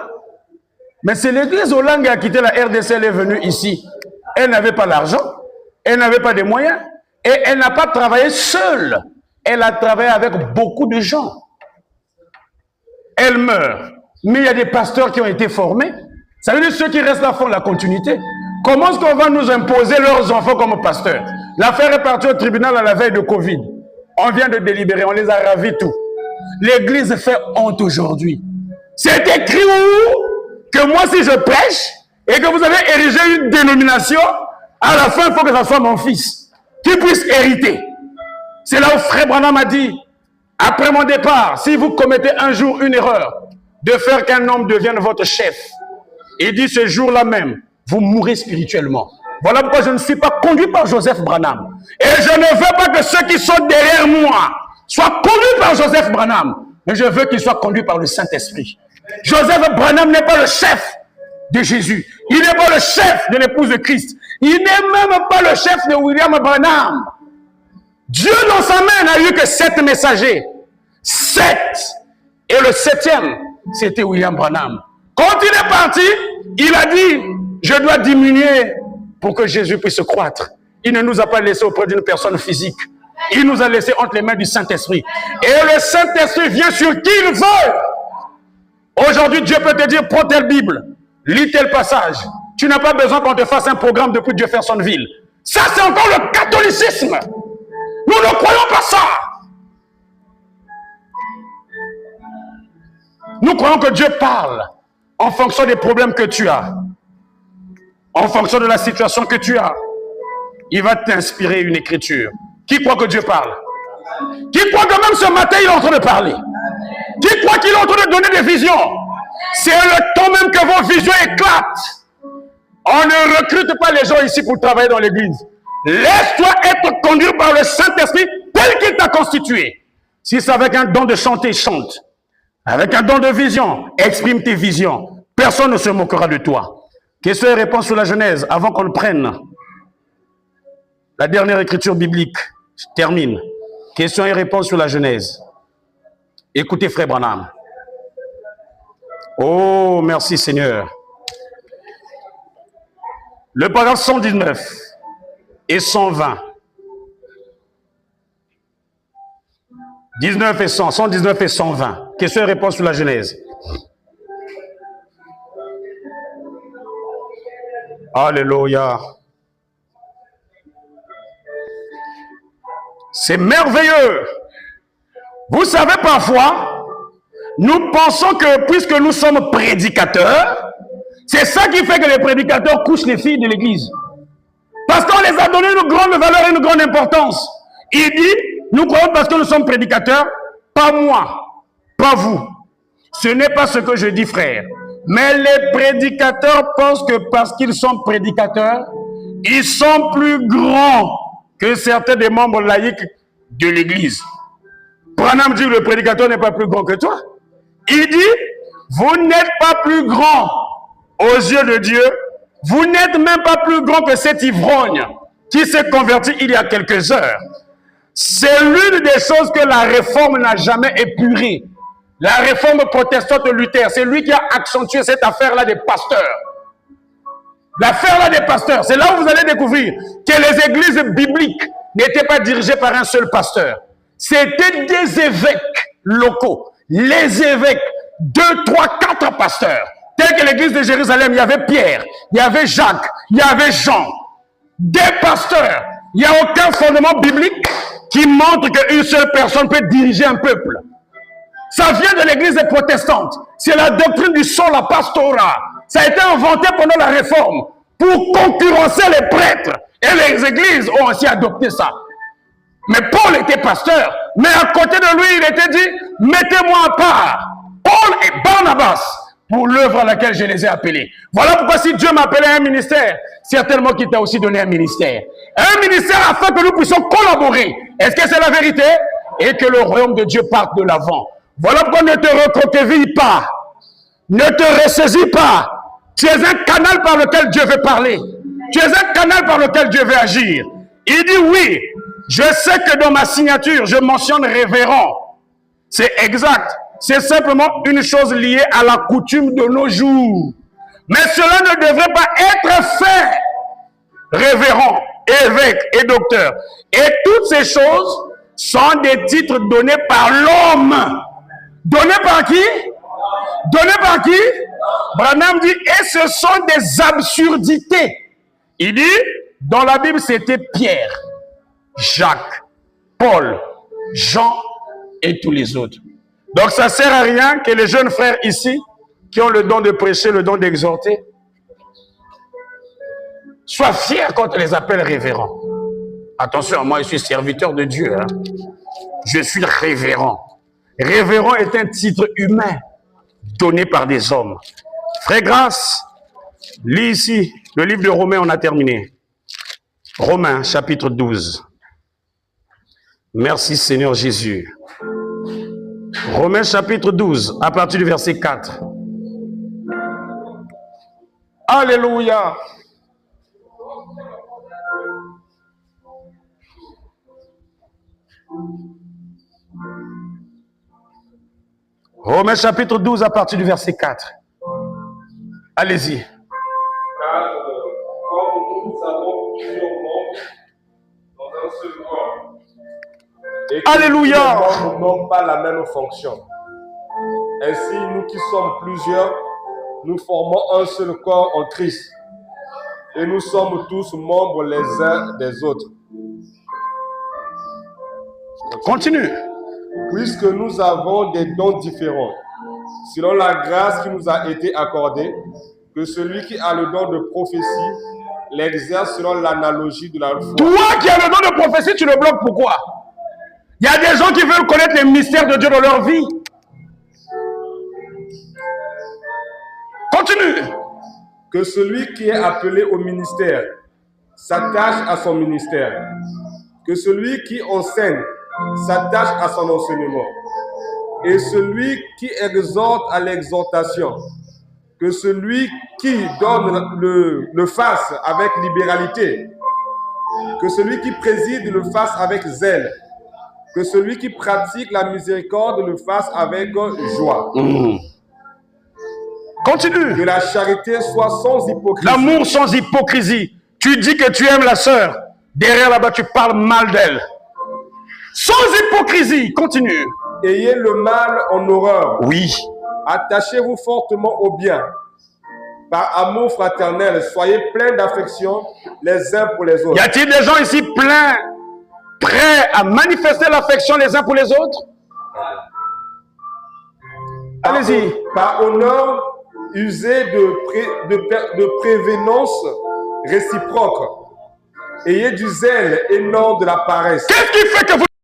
Mais c'est l'église Olangue qui a quitté la RDC, elle est venue ici. Elle n'avait pas l'argent, elle n'avait pas de moyens et elle n'a pas travaillé seule. Elle a travaillé avec beaucoup de gens. Elle meurt. Mais il y a des pasteurs qui ont été formés. Ça veut dire que ceux qui restent là font la continuité. Comment est-ce qu'on va nous imposer leurs enfants comme pasteurs? L'affaire est partie au tribunal à la veille de Covid. On vient de délibérer, on les a ravis tout. L'église fait honte aujourd'hui. C'est écrit où que moi si je prêche et que vous avez érigé une dénomination, à la fin il faut que ça soit mon fils qui puisse hériter. C'est là où Frère Branham a dit, après mon départ, si vous commettez un jour une erreur, de faire qu'un homme devienne votre chef, il dit ce jour-là même, vous mourrez spirituellement. Voilà pourquoi je ne suis pas conduit par Joseph Branham. Et je ne veux pas que ceux qui sont derrière moi soient conduits par Joseph Branham. Mais je veux qu'ils soient conduits par le Saint-Esprit. Joseph Branham n'est pas le chef de Jésus. Il n'est pas le chef de l'épouse de Christ. Il n'est même pas le chef de William Branham. Dieu dans sa main n'a eu que 7 messagers. 7. Et le 7e, c'était William Branham. Quand il est parti, il a dit, je dois diminuer pour que Jésus puisse croître. Il ne nous a pas laissé auprès d'une personne physique. Il nous a laissé entre les mains du Saint-Esprit. Et le Saint-Esprit vient sur qui il veut. Aujourd'hui, Dieu peut te dire, prends telle Bible, lis tel passage. Tu n'as pas besoin qu'on te fasse un programme depuis Jeffersonville. Ça, c'est encore le catholicisme. Nous ne croyons pas ça. Nous croyons que Dieu parle en fonction des problèmes que tu as, en fonction de la situation que tu as. Il va t'inspirer une écriture. Qui croit que Dieu parle? Qui croit que même ce matin, il est en train de parler? Qui croit qu'il est en train de donner des visions? C'est le temps même que vos visions éclatent. On ne recrute pas les gens ici pour travailler dans l'église. Laisse-toi être conduit par le Saint-Esprit tel qu'il t'a constitué. Si c'est avec un don de chanter, chante. Avec un don de vision, exprime tes visions. Personne ne se moquera de toi. Question et réponse sur la Genèse, avant qu'on le prenne. La dernière écriture biblique, je termine. Question et réponse sur la Genèse. Écoutez, Frère Branham. Oh, merci Seigneur. Le paragraphe 119 et 120. 19 et 100, 119 et 120. Question et réponse sur la Genèse. Alléluia. C'est merveilleux. Vous savez, parfois, nous pensons que puisque nous sommes prédicateurs, c'est ça qui fait que les prédicateurs couchent les filles de l'église. Parce qu'on les a donné une grande valeur et une grande importance. Il dit, nous croyons parce que nous sommes prédicateurs, pas moi, pas vous. Ce n'est pas ce que je dis, frère. Mais les prédicateurs pensent que parce qu'ils sont prédicateurs, ils sont plus grands que certains des membres laïcs de l'église. Branham dit que le prédicateur n'est pas plus grand que toi. Il dit, vous n'êtes pas plus grand aux yeux de Dieu. Vous n'êtes même pas plus grand que cet ivrogne qui s'est converti il y a quelques heures. C'est l'une des choses que la réforme n'a jamais épurée. La réforme protestante de Luther, c'est lui qui a accentué cette affaire-là des pasteurs. L'affaire-là des pasteurs, c'est là où vous allez découvrir que les églises bibliques n'étaient pas dirigées par un seul pasteur. C'était des évêques locaux. Les évêques, 2, 3, 4 pasteurs. Tel que l'église de Jérusalem, il y avait Pierre, il y avait Jacques, il y avait Jean. Des pasteurs. Il n'y a aucun fondement biblique qui montre qu'une seule personne peut diriger un peuple. Ça vient de l'église protestante. C'est la doctrine du sola pastora. Ça a été inventé pendant la réforme pour concurrencer les prêtres. Et les églises ont aussi adopté ça. Mais Paul était pasteur. Mais à côté de lui, il était dit, mettez-moi à part Paul et Barnabas pour l'œuvre à laquelle je les ai appelés. Voilà pourquoi si Dieu m'appelait à un ministère, certainement qu'il t'a aussi donné un ministère. Un ministère afin que nous puissions collaborer. Est-ce que c'est la vérité? Et que le royaume de Dieu parte de l'avant. Voilà pourquoi ne te recroqueville pas. Ne te ressaisis pas. Tu es un canal par lequel Dieu veut parler. Tu es un canal par lequel Dieu veut agir. Il dit oui, je sais que dans ma signature, je mentionne révérend. C'est exact. C'est simplement une chose liée à la coutume de nos jours. Mais cela ne devrait pas être fait. Révérend, évêque et docteur. Et toutes ces choses sont des titres donnés par l'homme. Donnés par qui? Donnés par qui? Branham dit, et ce sont des absurdités. Il dit, dans la Bible, c'était Pierre, Jacques, Paul, Jean et tous les autres. Donc, ça ne sert à rien que les jeunes frères ici, qui ont le don de prêcher, le don d'exhorter, soient fiers quand on les appelle révérends. Attention, moi, je suis serviteur de Dieu. Hein. Je suis révérend. Révérend est un titre humain donné par des hommes. Frère Grâce, lis ici le livre de Romains, on a terminé. Romains, chapitre 12. Merci Seigneur Jésus. Romains, chapitre 12, à partir du verset 4. Alléluia. Romains chapitre 12 à partir du verset 4. Allez-y.
Car comme nous avons plusieurs membres dans un seul corps, et que
Alléluia.
tous les membres n'ont pas la même fonction. Ainsi, nous qui sommes plusieurs, nous formons un seul corps en Christ. Et nous sommes tous membres les uns des autres.
Continue.
Puisque nous avons des dons différents, selon la grâce qui nous a été accordée, que celui qui a le don de prophétie l'exerce selon l'analogie de la foi.
Toi qui as le don de prophétie, tu le bloques pourquoi? Il y a des gens qui veulent connaître les mystères de Dieu dans leur vie. Continue.
Que celui qui est appelé au ministère s'attache à son ministère. Que celui qui enseigne s'attache à son enseignement. Et celui qui exhorte à l'exhortation. Que celui qui donne le fasse avec libéralité. Que celui qui préside le fasse avec zèle. Que celui qui pratique la miséricorde le fasse avec joie.
Continue.
Que la charité soit sans hypocrisie.
L'amour sans hypocrisie. Tu dis que tu aimes la sœur. Derrière là-bas, tu parles mal d'elle. Sans hypocrisie. Continue.
Ayez le mal en horreur.
Oui.
Attachez-vous fortement au bien. Par amour fraternel, soyez pleins d'affection les uns pour les autres.
Y a-t-il des gens ici prêts à manifester l'affection les uns pour les autres? Allez-y.
Par honneur, usez de prévenance réciproque. Ayez du zèle et non de la paresse.
Qu'est-ce qui fait que vous